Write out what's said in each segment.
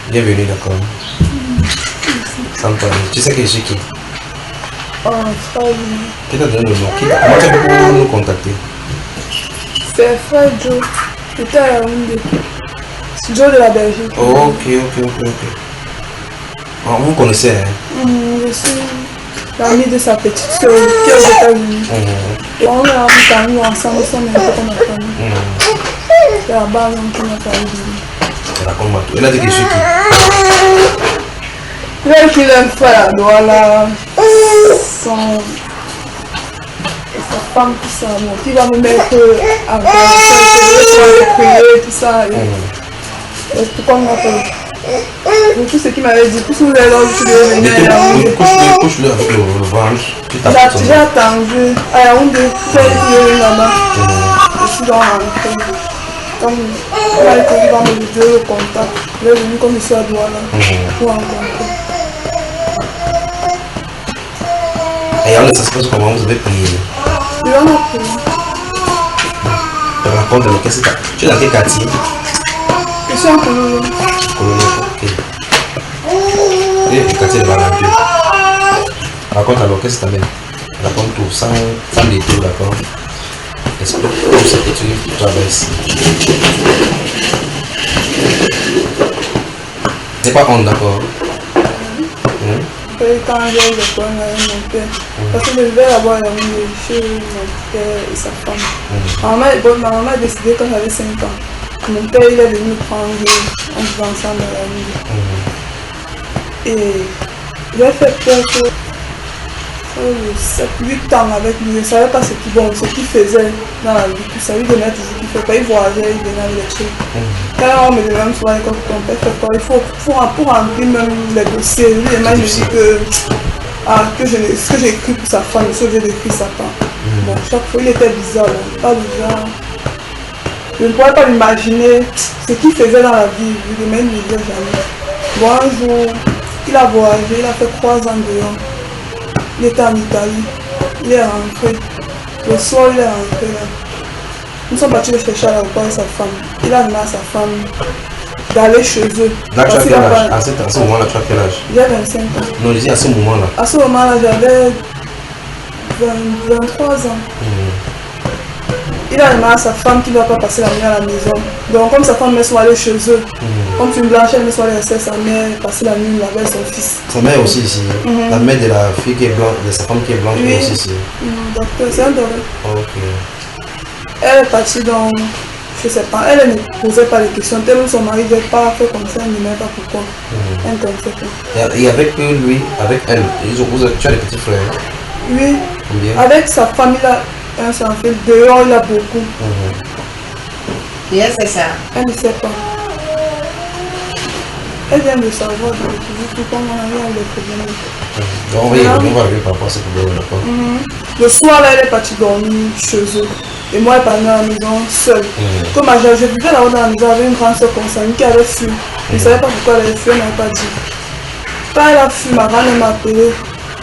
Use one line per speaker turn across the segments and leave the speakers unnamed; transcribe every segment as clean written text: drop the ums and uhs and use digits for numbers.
Bienvenue, d'accord. Sympa. Tu sais que je suis qui? Qui t'a donné le nom? Comment tu as pu nous contacter?
C'est frère Joe. C'était à Yaoundé. Joe de la Belgique.
Oh, ok. Ah, vous connaissez, hein?
Je suis l'ami de sa petite soeur qui est aux États-Unis. Et on est amis ensemble, on est un peu comme ma famille. C'est la base qui m'a famille.
Raconte-moi tout. Elle a dit que je suis qui?
Il a qu'il aime frère, voilà. Sa femme, tout ça, bon, qui va me mettre à prier, tout ça. Et pourquoi on m'appelle? Tout ce qu'il m'avait dit, tout ce que vous avez là, je devais venir à Yaoundé.
Couche-le avec le ventre.
J'ai attendu à Yaoundé, c'est là-bas. Je suis dans l'entrée. Comme il a été dit dans le vidéo, le contact, il est venu comme ici à Douala pour rencontrer.
Et alors, ça se passe comment vous avez prié?
Il en a prié.
Tu racontes de qu'est-ce que tu es dans quel quartier?
Je suis en Colombo.
Ok. Et le quartier de Valentin. Raconte alors, qu'est-ce que tu amènes? Raconte tout, sans détour, d'accord? Explique tout ce que tu traverses. C'est pas honte, d'accord?
Quand j'ai eu le problème avec mon père, parce que je devais là-bas chez mon père et sa femme. Ma maman a décidé quand j'avais 5 ans. Mon père il est venu me prendre, on vivait ensemble dans la nuit. Et j'ai fait peut-être 7-8 ans avec lui. Je ne savais pas ce qu'il faisait dans la vie. Je savais qu'il donnait toujours qu'il fait pas. Il voyageait, il donnait les trucs. Quand on me demande souvent quand ton père fait quoi, il faut pour remplir même les dossiers. Lui, il me dit que ce que j'ai écrit pour sa femme, ce que j'ai écrit sa femme. Bon, chaque fois, il était bizarre. Pas bizarre. Je ne pourrais pas m'imaginer ce qu'il faisait dans la vie. Je ne me disais jamais. Bon, un jour, il a voyagé, il a fait 3 ans dehors. Il était en Italie. Il est rentré. Le soir, il est rentré là. Nous sommes partis le chercher à l'aéroport avec sa femme. Il a demandé à sa femme d'aller chez eux.
Là, tu as quel âge? À ce moment-là, tu as quel âge?
J'ai 25 ans.
Non, je dis à ce moment-là.
À ce moment-là, j'avais 23 ans. Il a demandé à sa femme qu'il ne va pas passer la nuit à la maison. Donc, comme sa femme me soit allée chez eux, comme une blanche, elle me soit allée rester sa mère, passer la nuit avec son fils.
Sa mère aussi ici. La mère de la fille qui est blanche, de sa femme qui est blanche, est aussi ici.
Docteur, c'est un doré.
Ok.
Elle est partie dans, je sais pas, elle ne posait pas de questions. Tellement son mari n'avait pas fait comme ça, elle ne savait pas pourquoi. Elle ne connaissait pas.
Et avec lui, avec elle, tu as des petits frères?
Oui.
Combien?
Avec sa famille là, elle s'en fait dehors, il y a beaucoup.
Et elle sait ça?
Elle ne sait pas. Elle vient de savoir depuis tout comment on a les problèmes.
Donc on va arriver par rapport à ce problème, d'accord?
Le soir là, elle est partie dormir chez eux. Et moi, elle est partie dans la maison seule. Comme je vivais là-haut dans la maison avec une grande soeur concernée qui avait fui. Je ne savais pas pourquoi elle avait fui, elle n'avait pas dit. Quand elle a fui, ma grand m'a appelé.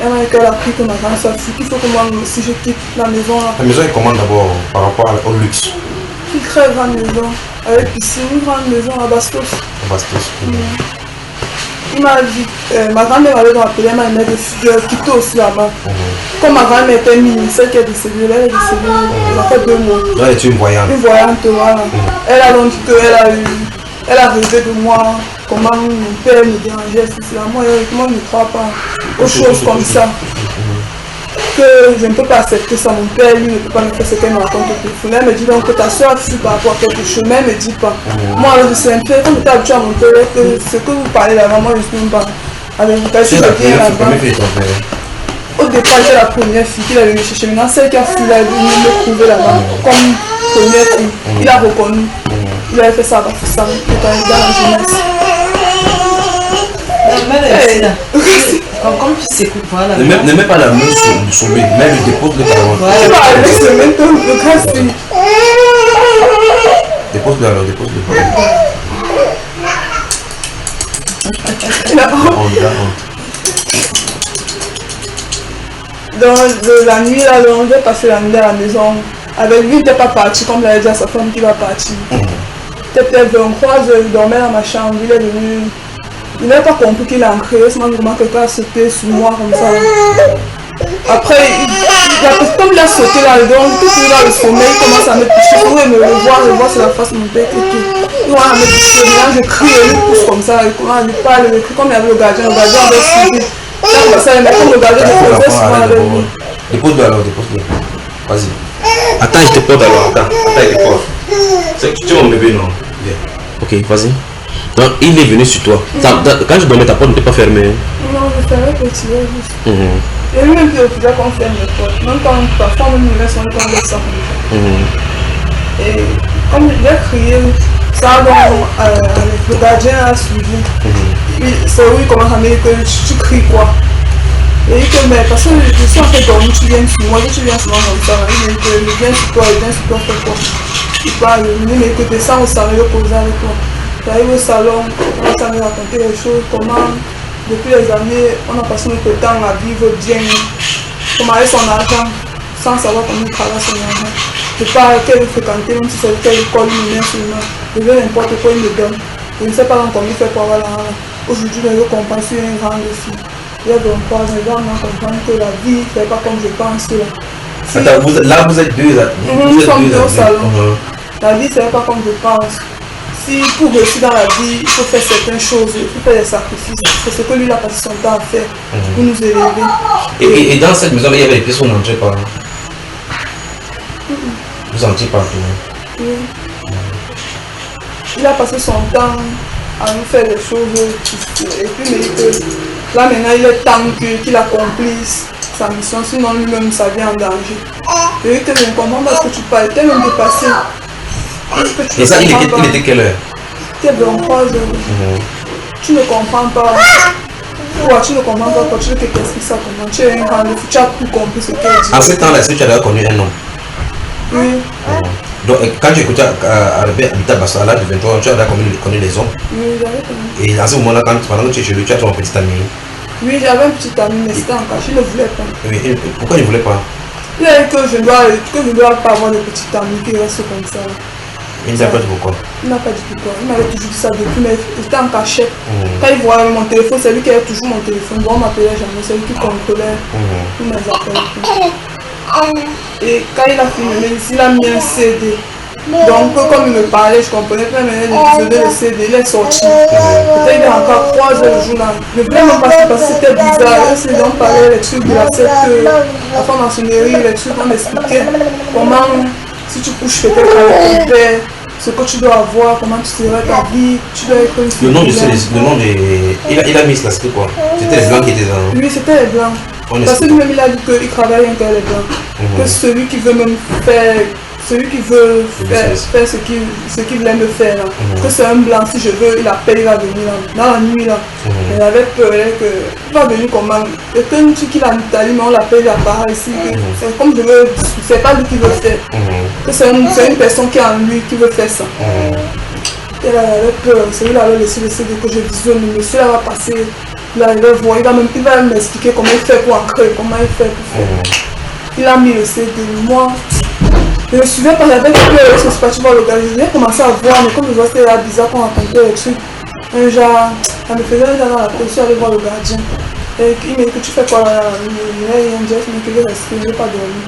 Elle m'a dit qu'elle a pris que ma grande soeur fui, qu'il faut que moi aussi je quitte la maison là.
La maison est comment d'abord par rapport au luxe?
Une très grande maison, avec piscine, une grande maison à Bastos.
Bastos.
Il m'a dit, ma grand-mère m'avait rappelé, elle m'a dit de quitter aussi là-bas. Comme ma grand-mère était mini, celle qui est décédée, elle est décédée, elle a fait 2 mois.
Là, elle est une voyante.
Une voyante, voilà. Elle a donc dit qu'elle a rêvé de moi, comment mon père me dérangeait, c'est là. Moi, je ne crois pas aux choses comme ça. Que je ne peux pas accepter ça, mon père lui ne peut pas me faire ce qu'elle me raconte au téléphone. Elle me dit donc que ta soeur a fui par rapport à quelque chose, mais elle ne me dit pas. Moi alors je sais un peu, comme j'étais habituée à mon père, que ce que vous parlez là-bas, moi je ne suis même pas avec vous.
C'est la première fille de ton père.
Au départ, j'étais la première fille qu'il avait chercher. Maintenant, celle qui a fui là, elle est venue me trouver là-bas comme première fille. Il a reconnu. Il avait fait ça avec ça, dans la jeunesse.
Comme tu s'écoutes, voilà.
Ne mets pas la main sur lui, mais lui dépose le ballon.
Tu vas aller se mettre dans le casse-fille.
Dépose-le alors, dépose-le.
Il a honte. Dans la nuit, là, on devait passer la nuit à la maison. Avec lui, il n'était pas parti, comme il avait dit à sa femme qu'il va partir. C'était peut-être 23 heures, il dormait dans ma chambre, il est venu Il n'avait pas compris qu'il a ancré, seulement comment quelqu'un a sauté sur moi comme ça. Après, comme il a sauté là-dedans, tout dans le sommeil, il commence à me toucher. Pour me le voir sur la face de mon père. Il commence à me toucher, je crie, il pousse comme ça, il commence à lui parler, comme il y avait le gardien avait suivi. Comme le gardien faisait souvent avec lui.
Dépose-le alors, dépose-le. Vas-y. Attends, je te porte alors, attends, je te porte. Tu vas me lever, non? Viens. Ok, vas-y. Donc, il est venu sur toi. Quand je dormais, ta porte n'était pas fermée.
Non, je savais que tu es juste. Et lui-même, il faisait qu'on ferme les portes. Même quand parfois, même il laisse, on est comme ça. Et comme il a crié, ça, le gardien a suivi. C'est où il commence à me dire que tu cries quoi. Et il dit que, mais parce que je suis en fait dormir, tu viens sur moi, tu viens souvent comme ça. Il dit que je viens sur toi, fais quoi. Il parle, il dit, mais que descends au salon, il poser avec toi. J'arrive au salon, on commence à me raconter les choses, comment depuis les années, on a passé notre temps à vivre bien, comment avec son argent, sans savoir comment il travaille son argent. Je parle qu'elle veut fréquenter, même si c'est quelle école il met seulement. Je veux n'importe quoi, il me donne. Je ne sais pas comment il fait pour avoir l'argent. Aujourd'hui, je veux comprendre sur une grande fille. Il y a 23 ans, je dois comprendre que la vie ne fait pas comme je pense. Si
attends, là vous êtes deux.
Nous sommes deux au salon. La vie ne fait pas comme je pense. Si pour réussir dans la vie, il faut faire certaines choses, il faut faire des sacrifices. C'est ce que lui a passé son temps à faire pour nous élever.
Et dans cette maison, il y avait des pièces où on n'entrait pas. Vous entrez partout.
Oui. Il a passé son temps à nous faire des choses. Et puis, mais là maintenant, il est temps qu'il accomplisse sa mission, sinon lui-même, ça vient en danger. Et que je ne comprends pas ce que tu parles, tellement dépassé.
Et ça, il était quelle heure?
Tu es dans 3 heures. Tu ne comprends pas. Pourquoi tu ne comprends pas quand tu veux que qu'est-ce que ça comment? Tu es un grand fou, tu as tout compris ce qu'elle dit.
En ce temps-là, est-ce que tu as déjà connu un homme?
Oui.
Donc, quand tu écoutais Habitat Basso, à l'âge de 23 ans, tu as déjà connu les hommes?
Oui, j'avais connu.
Et à ce moment-là, pendant que tu es chez lui, tu as ton petit ami?
Oui, j'avais un petit ami, mais c'était en caché, je ne voulais pas.
Oui, et pourquoi il ne voulait pas?
Il a dit que je ne dois pas avoir de petit ami qui reste comme ça.
Il ne t'a pas dit pourquoi?
Il n'a pas dit pourquoi. Il m'avait toujours dit ça depuis, mais il était en cachette. Quand il voyait mon téléphone, c'est lui qui avait toujours mon téléphone. Bon, on m'appelait jamais, c'est lui qui contrôlait tous mes appels. Et quand il a fini, il a mis un CD. Donc, comme il me parlait, je comprenais pas, mais il faisait le CD, il est sorti. Peut-être il est encore 3 heures le jour là. Je ne voulais même pas parce que c'était bizarre. Le CD, on parlait des trucs de la secte, la franc-maçonnerie, les trucs, on expliquait comment, si tu couches peut-être avec ton père, ce que tu dois avoir, comment tu serais ta vie, tu dois être une fille.
Le nom de il a mis ça, c'était quoi? C'était les blancs qui étaient dans.
Oui, c'était les blancs. Parce que lui-même il a dit qu'il travaille avec les blancs. Que celui qui veut même faire, celui qui veut faire ce qu'il voulait me faire là. Que c'est un blanc, si je veux, il appelle, il va venir là. Dans la nuit là. Il avait peur qu'il va venir comment. Et que une truc qu'il a en Italie, mais on l'appelle, il apparaît ici. C'est comme je veux, c'est pas lui qui veut faire. Que c'est une personne qui est en lui qui veut faire ça. Et là, il avait peur. Celui-là avait laissé le CD que je disais, le monsieur là va passer. Là, il va voir, il va m'expliquer comment il fait pour ancrer, comment il fait pour faire. Il a mis le CD. Moi, je me souviens quand j'avais peur, ce pas tu vois le gars, j'ai commencé à voir, mais comme je vois c'était bizarre qu'on racontait les trucs. Un genre, ça me faisait un genre dans la tête, je suis allé voir le gardien. Et il m'a dit que tu fais quoi là? Il m'a dit que je vais rester, je ne vais pas dormir.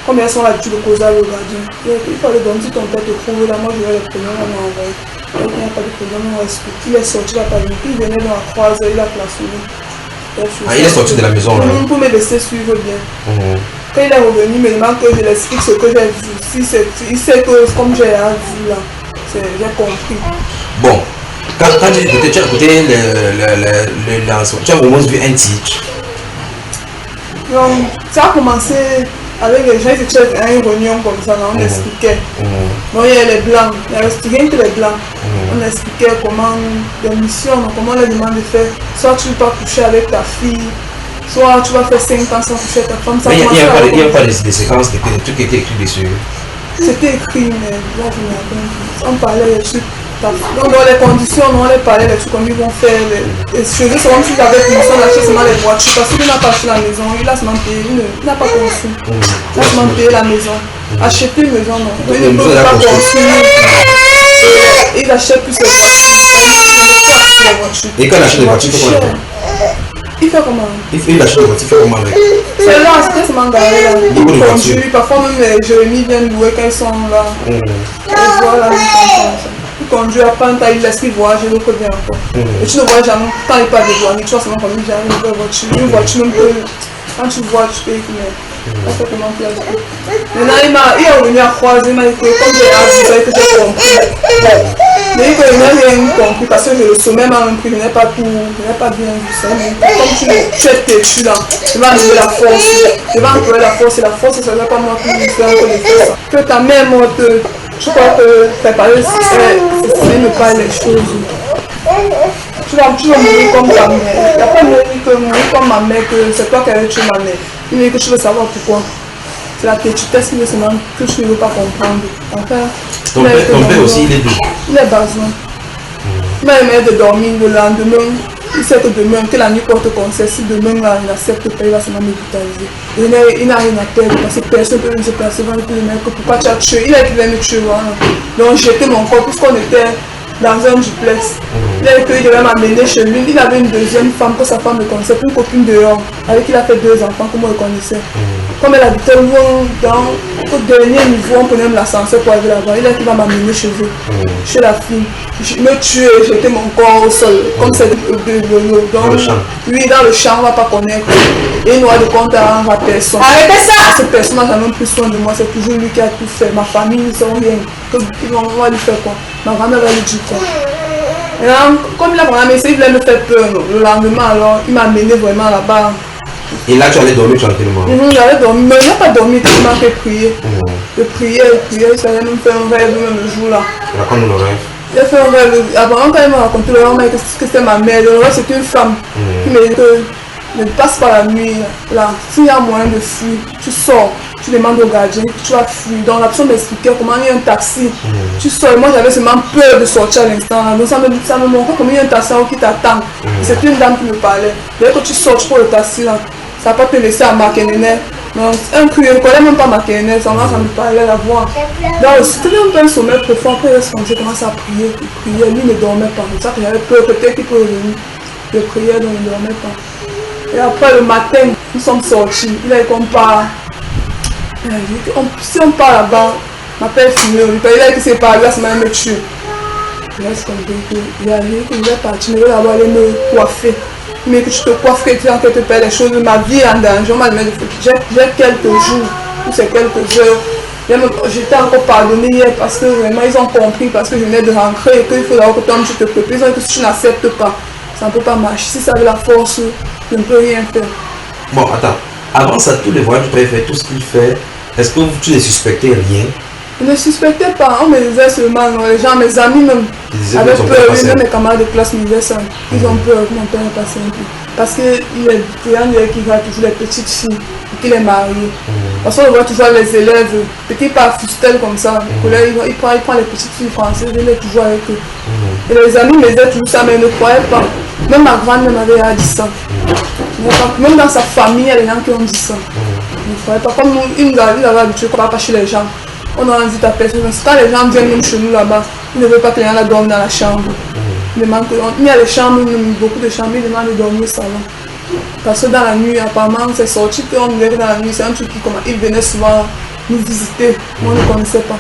Comme ils sont l'habitude de causer le gardien. Il fallait dormir, si ton père te trouve là, moi je vais les premiers, on m'a envoyé. Donc il n'y a pas de problème, on respecte. Il est sorti, il n'a pas venu. Il venait dans la 3 heures, il a klaxonné.
Il est sorti de la maison là?
Pour me laisser suivre bien. Quand il est revenu, il me demande que je l'explique ce que j'ai vu. Il sait que comme j'ai vu là, j'ai compris.
Bon, quand tu as écouté le lancement, tu as au moins vu un titre?
Donc, ça a commencé avec les gens qui étaient à une réunion comme ça, on expliquait. Donc il y a les blancs, il n'y a rien que les blancs. On expliquait comment les missions, comment on les demande de faire. Soit tu vas coucher avec ta fille, soit tu vas faire 5 ans sans coucher avec ta femme.
Mais il n'y a pas des séquences, des trucs qui étaient écrits dessus.
C'était écrit, mais bon, on parlait des trucs. Donc dans les conditions, on les parlait des trucs comme ils vont faire. Et chez eux, c'est comme s'ils avaient commencé à acheter seulement les voitures. Parce qu'il n'a pas acheté la maison, il a seulement payé, il n'a pas conçu. Il a seulement payé la maison. Acheter une maison, non. Il ne peut pas construire. Il achète plus les voitures. la voiture.
Et quand il achète des voitures, il fait quoi?
Il fait comment?
Il achète des voitures, il fait comment avec?
C'est là, c'est tellement garé là. Il conduit, parfois même Jérémy vient louer quand ils sont là. Et voilà, il conduit à Panta, il laisse lui voyager, il revient encore. Et tu ne vois jamais, quand il parle de douane, tu vois seulement comme il vient avec une voiture. Une voiture même que, quand tu vois, tu peux écouter. Ça fait comment plaisir. Maintenant, il est revenu à croiser, il m'a dit que comme j'ai avisé que j'ai compris. Mais il n'a rien compris parce que le sommet m'a même pris, je n'ai pas tout, je n'ai pas bien vu ça. Mais comme tu es têtu là, je vais enlever la force. Je vais enlever la force et la force, ça ne va pas moi qui fais encore les faire ça. Que ta mère morte, je crois que préparer, c'est ne pas les choses. Tu vas mourir comme ta mère. Il n'y a pas mourir comme ma mère, que c'est toi qui as tué ma mère. Il dit que tu veux savoir pourquoi. C'est la têtutesse que tu ne veux pas comprendre. Enfin,
ton père aussi, il est doux.
Il est besoin. Il m'a aimé de dormir le lendemain. Il sait que demain, que la nuit porte conseil. Si demain là, il n'accepte pas, il va se médicaliser. Il n'a rien à perdre parce que personne ne peut même se placer devant le mec. Pourquoi tu as tué? Il a dit qu'il allait me tuer. Voilà. Donc j'étais mon corps puisqu'on était dans un duplex. Il a dit qu'il devait m'amener chez lui. Il avait une deuxième femme que sa femme le connaissait, une copine dehors, avec qui il a fait 2 enfants que moi je connaissais. Comme elle habitait loin, au dernier niveau, on prenait l'ascenseur pour aller là-bas. Il a dit qu'il va m'amener chez eux, chez la fille. Je me tuais, jetais mon corps au sol, comme c'est de l'eau. Donc, lui, dans le champ, on ne va pas connaître. Et il n'aura de compte à personne. Arrêtez ça! Cette personne n'a jamais pris soin de moi, c'est toujours lui qui a tout fait. Ma famille, ils ne sont rien. On va lui faire quoi? Ma grand-mère va lui dire quoi? Et là, comme il a vraiment essayé, il voulait me faire peur. Le lendemain, alors, il m'a amené vraiment là-bas.
Et là, tu allais dormir tranquillement?
J'allais dormir, mais il n'a pas dormi tellement que prier. Je priais, il fallait même faire un rêve même le jour-là.
Raconte-nous le rêve.
J'ai fait un rêve. Avant, quand il m'a raconté le rêve, que c'était ma mère. Le rêve, c'était une femme qui me dit que ne passe pas la nuit. Là, s'il y a moyen de fuir, tu sors. Tu demandes au gardien que tu vas fuir. Donc la personne m'expliquait comment il y a un taxi. Tu sors. Moi j'avais seulement peur de sortir à l'instant. Donc ça me montrait comment il y a un taxi qui t'attend. C'est une dame qui me parlait. Dès que tu sors, tu prends le taxi là. Ça va pas te laisser à Makenene. Donc un cru, je ne connais même pas Makenene. Ça me parlait la voix. Donc c'était un peu un sommeil profond. Après j'ai commencé à prier. Lui ne dormait pas. C'est ça que j'avais peur. Peut-être qu'il peut revenir. Je priais donc il ne dormait pas. Et après le matin, nous sommes sortis. Il a dit qu'on part. Si on part là-bas, ma père finit, il a dit que c'est pas là, ça m'a me tué. Il a dit qu'il va partir, mais là-bas, il me coiffer. Mais que tu te coiffes, que tu te perds les choses, ma vie est en danger, on m'a demandé de faire. J'ai quelques jours, ou c'est quelques heures. J'étais encore pardonné hier parce que vraiment ils ont compris, parce que je venais de rentrer et qu'il faut d'abord que toi tu te prépares. Ils ont dit que si tu n'acceptes pas, ça ne peut pas marcher. Si ça avait la force, je ne peux rien faire.
Bon, attends. Avant ça, tous les voyages que tu avais fait, tout ce qu'il fait, est-ce que tu ne suspectais rien?
Je ne suspectais pas, on me disait seulement, non, les gens, mes amis même, avaient peur, même mes camarades de classe me disaient ça. Ils ont peur que mon père est passé un peu. Parce qu'il est client qui voit toujours les petites filles, qu'il est marié. Parce qu'on voit toujours les élèves, petit par fustel comme ça, il prend les petites filles françaises, il est toujours avec eux. Et les amis me disaient toujours ça, mais ils ne croyaient pas. Même ma grand-mère m'avait dit ça. Même dans sa famille, il y a des gens qui ont dit ça. Il ne croyait pas. Comme il nous avait habitué qu'on ne va pas chez les gens. On a invité à personne. Quand les gens viennent même chez nous là-bas, ils ne veulent pas que les gens dorment dans la chambre. Il y a des chambres, beaucoup de chambres, ils demandent de dormir au salon. Parce que dans la nuit, apparemment, c'est sorti qu'on nous lève dans la nuit. C'est un truc qui, il venait souvent nous visiter. Moi, on ne connaissait pas.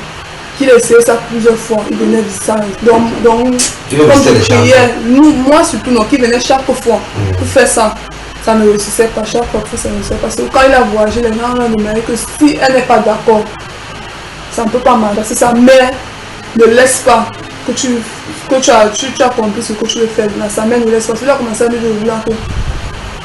Il a essayé ça plusieurs fois, il venait visiter. Donc comme je priais, moi surtout, non, qui venait chaque fois pour faire ça. Ça ne réussissait pas, chaque fois que ça ne réussissait pas. Parce que quand il a voyagé, les gens ont demandé que si elle n'est pas d'accord, ça ne peut pas marcher. Parce que sa mère ne laisse pas que tu as compris ce que tu veux faire. Sa mère ne laisse pas. Il a commencé à me dire que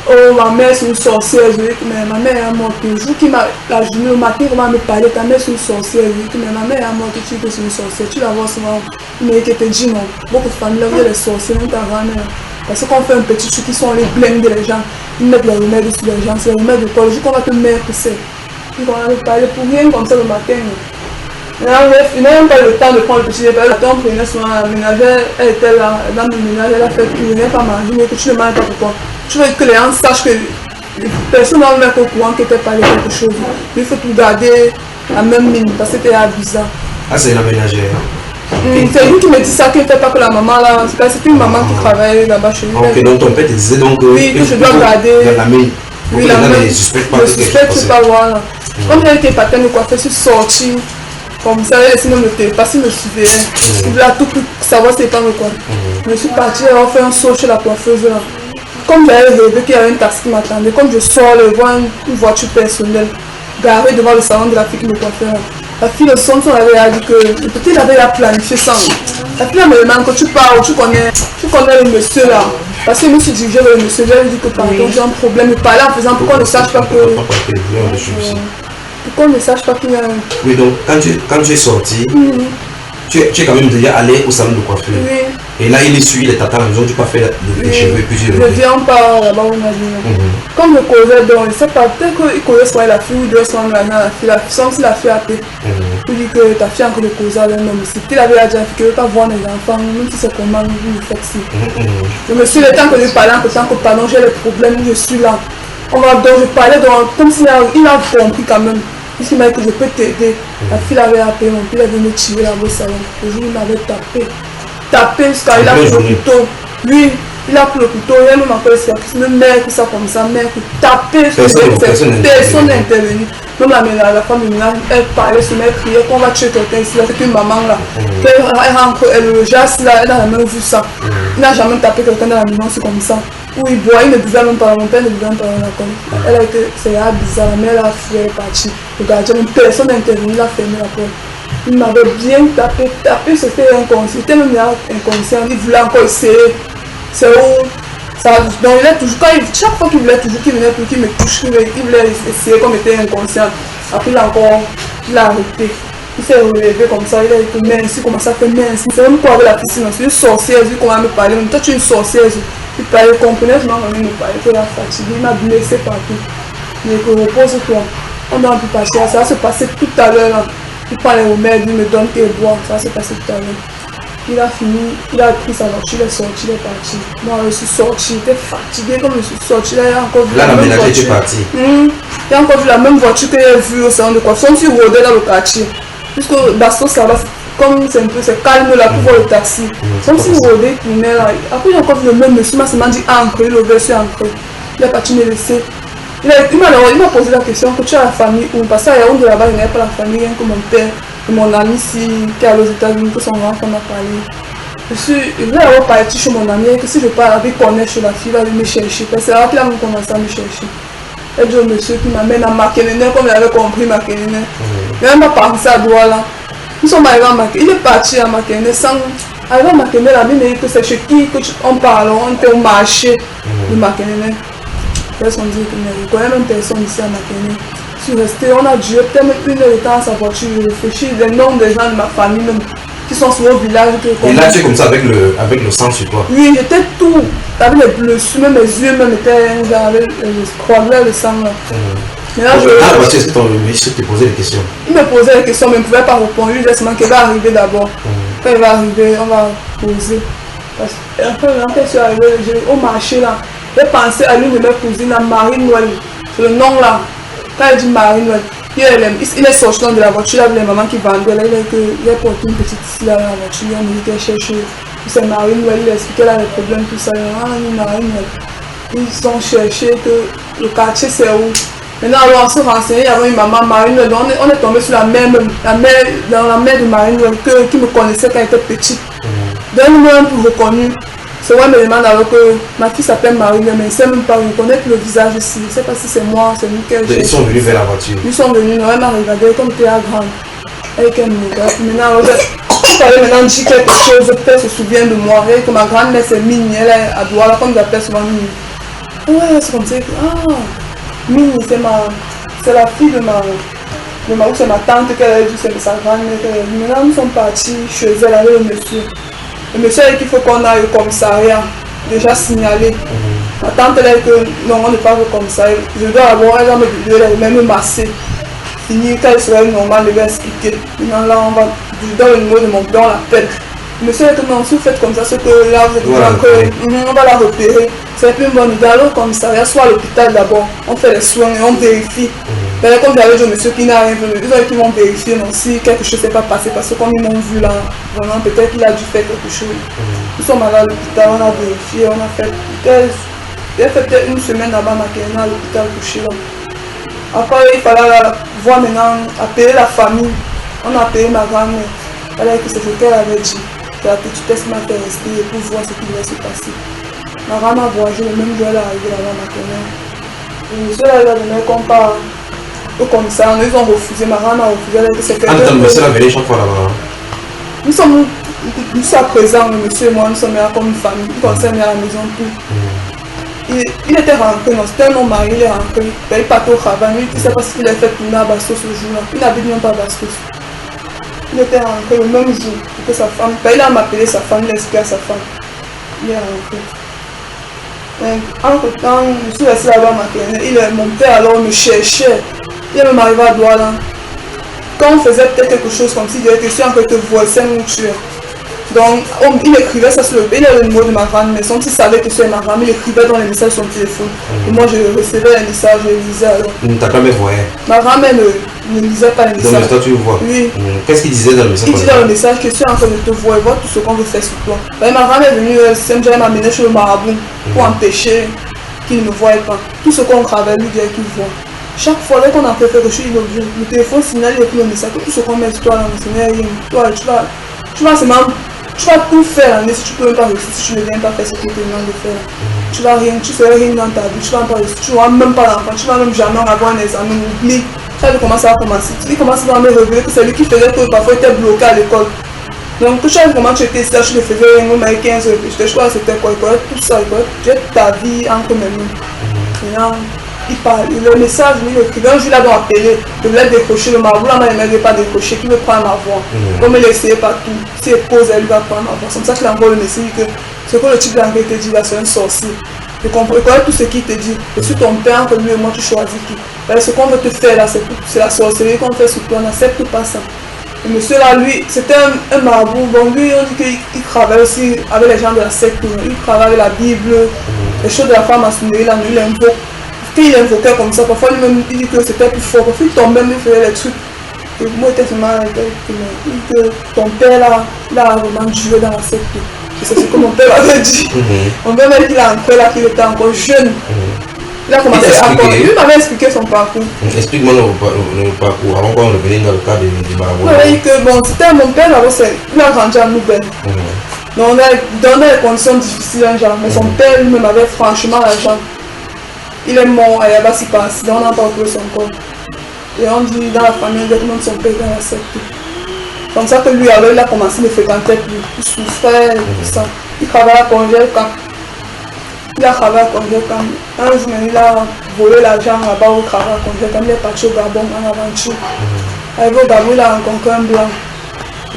oh, ma mère c'est une sorcière. Je dis que ma mère est morte. Le jour qui m'a la journée, le matin, on va me parler, ta mère c'est une sorcière. Je dis que ma mère est morte, tu dis que c'est une sorcière. Tu la vois souvent, mais qui te dit non. Beaucoup de familles, il y a les sorciers, même ta grand-mère. Parce qu'on fait un petit truc qui sont les blindés les gens. Ils mettent les remèdes sur les gens. C'est les remèdes de quoi? Le jour qu'on va te mettre, c'est. Ils vont me parler pour rien comme ça le matin. Il n'a même pas le temps de prendre le petit débat. La tombe prenait souvent la ménagère, elle était là, dans le ménage, elle a fait tout, elle n'a pas mangé, mais que tu ne manges pas pourquoi. Tu veux que les gens sachent que personne n'a même au courant que tu as parlé quelque chose. Il faut tout garder la même mine parce que tu es bizarre.
Ah, c'est la ménagère.
C'est lui qui me dit ça, qu'il ne fait pas que la maman là. C'est une maman qui travaille là-bas chez lui.
Ok, donc ton père te disait donc
oui, que je dois garder.
La main.
Oui, la main.
Je ne suspecte pas.
Je ne suspecte pas, voilà. Comme j'ai été paterne de coiffeur, je suis sortie. Comme ça, elle laissé même le téléphone, il me suivait. Il voulait à tout prix savoir si c'était pas me quoi. Je suis partie, on fait un saut chez la coiffeuse là. Comme j'avais rêvé qu'il y avait un taxi qui m'attendait, comme je sors, je vois une voiture personnelle garée devant le salon de la fille qui me coiffait. La fille, le son, on avait dit que peut-être il avait planifié ça. La fille me demande que tu parles, tu connais le monsieur là. Parce que je me suis dirigée vers le monsieur, je lui ai dit que pardon, j'ai un problème. Il parlait en faisant pour qu'on ne sache pas que. Pour qu'on ne sache pas qu'il y a un.
Oui, donc quand tu es sorti, tu es quand même déjà allé au salon de coiffure.
Oui.
Et là, il est suivi, il est à la maison, tu peux faire les cheveux et puis tu
je viens pas là-bas où on a dit. Comme je causais donc, je sais pas, peut-être qu'il causait soit la fille ou deux soit la fille. La fille, sans si la fille a fait. Il dit que ta fille a encore de causer avec un homme ici. Il avait déjà dit qu'il ne veut pas voir les enfants, même si c'est comment vous le faites ici. Le monsieur, le temps que je parlais, en tant que pardon, j'ai les problèmes, je suis là. Donc je parlais comme s'il a compris quand même. Puisqu'il m'a dit que je peux t'aider. La fille avait appelé, mon père est venu tirer là au salon. Le jour où il m'avait tapé jusqu'à il a pris le couteau. Lui, il a pris le couteau, il a même encore c'est une mère qui ça comme ça, mère qui tapait sur personne n'est intervenu. Même la femme de ménage, elle parlait sur elle criait qu'on va tuer quelqu'un ici, c'est une maman là. Elle rentre, elle le jasse là, elle n'a jamais vu ça. Il n'a jamais tapé quelqu'un dans la maison, c'est comme ça. Où il boit, il ne buvait même pas, mon père ne buvait même pas dans la colle. Elle a été, c'est bizarre, mais elle a fui, elle est partie. Le gardien, personne n'est intervenu, il a fermé la porte. Il m'avait bien tapé, c'était inconscient, c'était même inconscient, il voulait encore essayer. C'est où ça, donc il est toujours, chaque fois qu'il voulait toujours qu'il venait pour qu'il me touche, il voulait essayer comme il était inconscient. Après il a arrêté. Il s'est relevé comme ça, il a dit merci, comment ça fait merci. C'est même quoi avec la piscine, c'est une sorcière, il comment me parler, toi tu es une sorcière. Il parlait, comprenait seulement quand il me parlait, il a fatigué, il m'a blessé partout. Mais que repose-toi, on doit plus partir, ça va se passer tout à l'heure. Il prend les remèdes, il me donne tes bois, ça va se passer tout à l'heure. Il a fini, il a pris sa voiture, il est sorti, il est parti. Moi je suis sorti, j'étais fatigué comme je suis sorti, là il a encore vu
la même voiture. Était parti.
Il a encore vu la même voiture que j'ai vue au salon de coiffure, comme si il rôdait dans le quartier. Puisque Bastos ça va, comme c'est un peu, c'est calme là pour voir le taxi. Comme si il rôdait, il tournait là. Après j'ai encore vu le même monsieur, il m'a dit ancré, il levait sur ancré. Il est parti me laisser. Il m'a posé la question que tu as la famille où, parce qu'à Yaoundé là-bas, il n'y a pas la famille, rien que mon père et mon ami ici, qui est aux États-Unis, que son enfant m'a parlé. Je voulais avoir parti chez mon ami, que si je parle avec connaître chez la fille, il va venir me chercher. Parce que c'est là qu'il a commencé à me chercher. Et dit au monsieur qui m'amène à Makenene, comme il avait compris Makenene. Il n'a même pas pensé à Douala. Nous sommes arrivés à Makenene, il est parti à Makenene sans. Arrivé à Makenene, la vie dit que c'est chez qui on parle, on était au marché de Makenene. Personne dit que je ne connais même personne ici à Makenene. Je suis resté, on a duré peut-être une heure de temps à sa voiture, je réfléchis, les noms des gens de ma famille même, qui sont sur le village.
Et là tu es comme ça avec le sang sur toi?
Oui, j'étais tout, avec les blessures, même mes yeux même étaient, j'avais le sang là. Mais là,
est-ce que ton monsieur te posait des questions? Il
me posait des questions, mais il ne pouvait pas répondre, il disait seulement qu'il va arriver d'abord. Quand il va arriver, on va poser. Parce que après, quand je suis arrivé au marché là, j'ai pensé à l'une de mes cousines, à Marie-Noël. C'est le nom là. Quand elle dit Marie-Noël, il est sorti de la voiture, il y avait les mamans qui vendaient là, il a porté une petite fille là dans la voiture, il a dit qu'elle cherchait. C'est Marie-Noël, il a expliqué là les problèmes, tout ça. Marie-Noël. Ils ont cherché que le quartier c'est où. Maintenant, alors on s'est renseigné, il y avait une maman Marie-Noël, on est tombé sur la mère de Marie-Noël qui me connaissait quand elle était petite. Donne-moi un peu reconnu. C'est vrai, me demande alors que ma fille s'appelle Marie-Noël, mais elle ne sait même pas reconnaître le visage ici. Je ne sais pas si c'est moi, c'est lui qu'elle cherche.
Ils sont venus vers la voiture.
Ils sont venus, elle m'a regardé comme tu es à grande. Elle me regarde. Maintenant, je parlais maintenant dit quelque chose, peut-être se souvient de moi. Et que ma grande-mère c'est Mini, elle est à Douala, comme j'appelle souvent Mini. Ouais, c'est comme ça. Ah, Mini, c'est la fille de c'est ma tante qu'elle a dit, c'est sa grande-mère. Maintenant, nous sommes partis chez elle avec le monsieur. Le monsieur a dit qu'il faut qu'on aille au commissariat, déjà signalé. Ma tante elle a dit que non, on n'est pas au commissariat. Je dois avoir, elle va me masser. Fini, quand il serait normal, je vais expliquer. Maintenant là, je donne le numéro de mon père, on l'appelle. Le monsieur a dit que non, si vous faites comme ça, c'est que là, vous êtes on va la repérer. C'est plus une bonne idée. Alors au commissariat, soit à l'hôpital d'abord, on fait les soins et on vérifie. Mais comme j'avais dit au monsieur qui n'a rien vu, ils vont vérifier non, si quelque chose s'est pas passé. Parce que comme ils m'ont vu là, vraiment, peut-être qu'il a dû faire quelque chose. Nous sommes allés à l'hôpital, on a vérifié, on a fait peut-être une semaine là-bas, à l'hôpital couché là. Après, il fallait voir maintenant, appeler la famille. On a appelé ma grand-mère. Il fallait que c'est ce qu'elle avait dit. Que la petitesse m'a fait rester pour voir ce qui devait se passer. Ma grand-mère a voyagé le même jour, elle est arrivée là-bas, ma grand-mère. Le monsieur là, il a donné comme pas au commissaire. Ils ont refusé, ma grand-mère a refusé. Elle a dit que c'était.
Ah, le monsieur là venait chaque fois là-bas.
Nous sommes présents, le monsieur et moi, nous sommes là comme une famille. Il pensait à la maison tout. Il était rentré, non, c'était un homme marié, il est rentré, il partait au travail, il ne sait pas ce qu'il a fait tourner à Bastos ce jour-là. Il n'habite même pas à Bastos. Il était rentré le même jour que sa femme. Il a appelé sa femme, il a expliqué à sa femme. Il est rentré. Entre-temps, je suis resté là-bas maternelle. Mon père alors me cherchait. Il est même arrivé à Douala. Quand on faisait peut-être quelque chose comme si il était question que te voici nous tuer. Donc, il écrivait ça sur le pays, il avait le numéro de ma grand-mère, mais s'il savait que c'est ma grand-mère, il écrivait dans les messages sur son téléphone. Et moi, je recevais les messages, je les lisais alors.
Ta grand-mère voyait?
Ma grand-mère ne lisait pas les messages.
Donc, toi, tu le vois?
Oui.
Qu'est-ce qu'il disait dans le message?
Il dit dans le message que je suis en train de te voir et voir tout ce qu'on veut faire sur toi. Ma grand-mère est venue, elle m'a amené chez le marabout pour empêcher qu'il ne me voie pas. Tout ce qu'on travaille, lui dire qu'il voit. Chaque fois qu'on a fait quelque chose, le téléphone signale, il écrit le message. Tout ce qu'on met sur toi, toi, tu vas tout faire, mais si tu peux même pas réussir, si tu ne viens pas faire ce que tu demandes de faire. Tu vas rien, tu feras rien dans ta vie, tu vas pas réussir, tu n'auras même pas d'enfant, tu vas même jamais avoir un examen, oublie. Ça commence à commencer. Il commence à me révéler que c'est lui qui faisait que parfois il était bloqué à l'école. Donc tu sais comment tu étais là, tu le faisais, moi avec 15 ans, je crois que c'était quoi, il connaît tout ça, il connaît toute ta vie entre mes mains. Il parle, le message, il écrivait, un jour il a donc appelé, il voulait décrocher le marabout, là, il n'aimait pas décrocher, qu'il veut prendre ma voix. Comme il essayait partout, si elle pose, elle va prendre ma voix. C'est comme ça qu'il envoie le message que ce que le type d'anglais te dit là, c'est un sorcier. Il connaît tout ce qu'il te dit. Et si ton père, entre lui et moi, tu choisis qui. Ce qu'on veut te faire là, c'est la sorcellerie qu'on fait sur toi, on n'accepte pas ça. Et monsieur là, lui, c'était un marabout. Bon, lui, on dit qu'il travaille aussi avec les gens de la secte. Il travaille avec la Bible, les choses de la franc-maçonnerie, là, il invoque. Il invoquait comme ça, parfois lui-même il dit que c'était plus fort, parfois il tombait même, il faisait les trucs. Et moi j'étais vraiment que ton père là, il a vraiment joué dans la secte. C'est ce que mon père avait dit. Mon père m'a dit qu'il a encore là, qu'il était encore jeune. Il a commencé à encore. Lui m'avait expliqué son parcours.
Explique-moi le parcours, avant qu'on revienne dans le cas du marabout.
Il m'a dit que bon, c'était mon père là, il a grandi à Nouvelle. Donc on est dans des conditions difficiles, genre, mais son père lui-même avait franchement l'argent. Il est mort à Yabasi par accident, on n'a pas retrouvé son corps. Et on dit dans la famille, exactement son père dans la secte. Comme ça que lui, alors il a commencé à me fréquenter plus. Il souffrait, tout ça. Il travaillait à Congé Camp. Il a travaillé à Congé Camp. Un jour, il a volé l'argent là-bas au travail à Congé Camp. Il est parti au Gabon en aventure. Arrivé au Gabon, il a rencontré un blanc.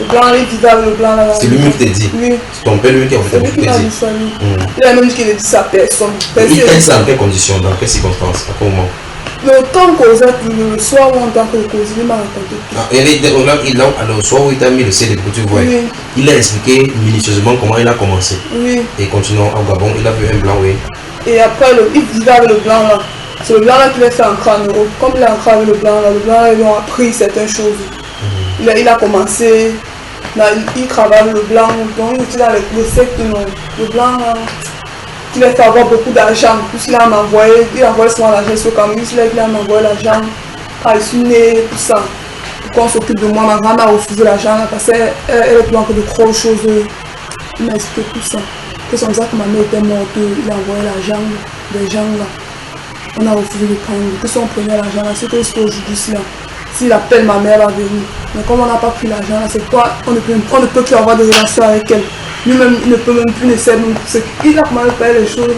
Le blanc, il vivait avec le blanc là.
C'est lui-même qui t'a dit?
Oui.
C'est ton père lui qui a fait
dit ça, lui. Il a même dit qu'il a dit ça à personne.
Il t'a dit ça dans quelles conditions, dans quelles circonstances, à quel moment?
Le temps causait, le soir où on t'a causé, il m'a raconté tout.
Alors, le soir où il t'a mis le CD pour tu vois, il a expliqué minutieusement comment il a commencé.
Oui.
Et continuant au Gabon, il a vu un blanc, oui.
Et après, il vivait avec le blanc là. C'est le blanc là qui l'a fait entrer en Europe. Comme il a entré avec le blanc là, ils ont appris certaines choses. Il a commencé, il travaille avec le blanc, donc il était dans les sectes, le blanc là. Il a fait avoir beaucoup d'argent, puisqu'il a envoyé, il a envoyé souvent l'argent sur le Cameroun, il a envoyé l'argent, quand je suis né, tout ça. Pourquoi on s'occupe de moi, ma grand-mère a refusé l'argent parce qu'elle est plus que de trop choses. Il m'a expliqué tout ça. C'est comme ça que ma mère était morte, il a envoyé l'argent des gens là. On a refusé de prendre, que si on prenait l'argent là, c'est que c'est aujourd'hui là. S'il appelle ma mère, elle va venir. Mais comme on n'a pas pris l'argent là, c'est quoi, on ne peut plus avoir de relation avec elle. Lui-même, il ne peut même plus laisser nous. Il a comment faire les choses.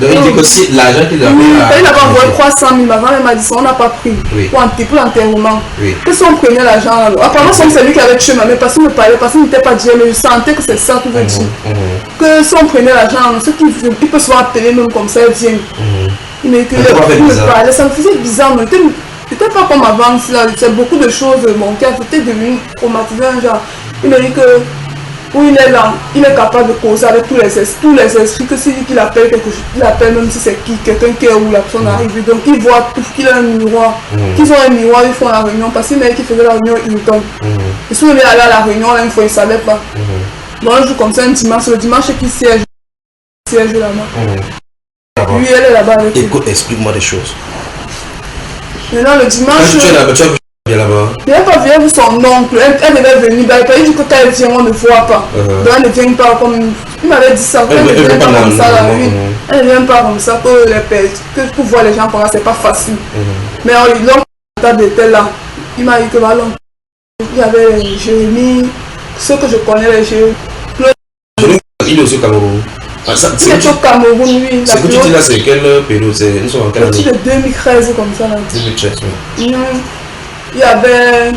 Donc il dit que si l'argent qu'il a
il avait envoyé 300 000, ma mère m'a dit ça, on n'a pas pris.
Oui.
Pour l'enterrement.
Oui.
Que si on prenait l'argent là, apparemment c'est lui qui avait tué ma mère parce qu'il me parlait, parce qu'il n'était pas Dieu, mais je sentais que c'est ça qu'il veut dire. Que si on prenait l'argent, ce qu'il peut se faire appeler même comme ça, il vient. Il me parlait, ça me faisait bizarre, mais c'était pas comme avant, c'est beaucoup de choses, mon cœur était devenu traumatisé, genre. Il me dit que où il est là, il est capable de causer avec tous les esprits, que s'il dit qu'il appelle quelque chose, il appelle même si c'est quelqu'un qui est où la personne arrive. Donc il voit tout, qu'il a un miroir. Qu'ils ont un miroir, ils font la réunion. Parce que le mec qui faisait la réunion, il tombe. Et si on est allé à la réunion, là, une fois, il ne savait pas. Bon, un jour comme ça, un dimanche, le dimanche, qui siège là-bas. Lui, elle est là-bas avec lui.
Écoute, explique-moi des choses.
Maintenant, le dimanche.
Quand tu es là-bas, tu as vu là-bas.
Il n'a pas vu son oncle, elle devait venir, il dit que quand elle vient, on ne voit pas. Donc elle ne vient pas comme. Il m'avait dit ça, elle ne vient pas comme ça là, oui. Elle ne vient pas comme ça, que pour voir les gens comme ça, c'est pas facile. Mais l'oncle était là, il m'a dit que l'oncle, il y avait Jérémie, ceux que je connais, les Jérémie.
Il est aussi au Cameroun.
Il est au Cameroun, oui.
Ce que tu dis là, c'est quelle période? Nous sommes en quelle année?
C'est de 2013 comme ça là.
2013, oui.
Il y avait,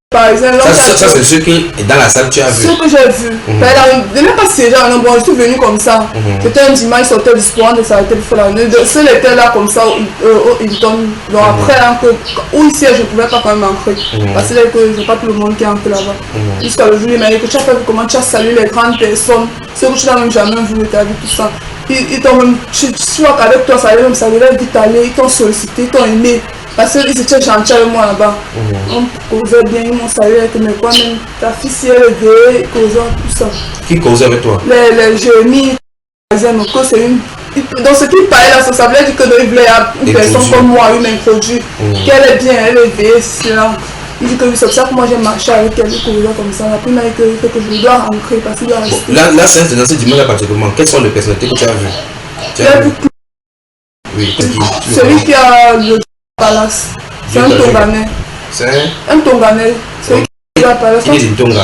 par exemple...
Ça c'est ce qui est dans la salle, tu as vu.
Ce que j'ai vu. Je n'ai pas siégé, bon, je suis venu comme ça. C'était un dimanche, il sortait du sport, de s'arrêter pour faire la nuit. Seul était là comme ça, il tombe. Donc après, où il siège, je ne pouvais pas quand même entrer. Parce que je n'ai pas tout le monde qui est entré là-bas. Jusqu'à le jour, il m'a dit que tu as fait comment tu as salué les grandes personnes. Ceux que tu n'as même jamais vu, tu as vu tout ça. Ils t'ont même, tu vois qu'avec toi, ça allait même, ça allait vite aller, ils t'ont sollicité, ils t'ont aimé. Parce qu'ils étaient gentils avec moi là-bas. On causait bien, ils m'ont salué avec mes quoi même. Ta fille, si elle est vieille, ils causaient tout ça.
Qui causait avec toi?
Les génies, c'est une. Dans ce qu'il parlait là, ça voulait dire qu'il voulait une personne comme moi, une introduit. Qu'elle est bien, elle est vieille, c'est là. Il dit que c'est ça que moi j'ai marché avec elle, il causait comme ça. Puis il m'a dit que je dois rentrer parce qu'il doit rester.
Là, c'est dans ce dimanche particulièrement. Quelles sont les personnalités que tu as vues?
Tu as vu?
Oui,
celui qui a le Palace. C'est un Tonganais.
C'est
un Tonganais. C'est qui a le Palace.
Il est de Tonga.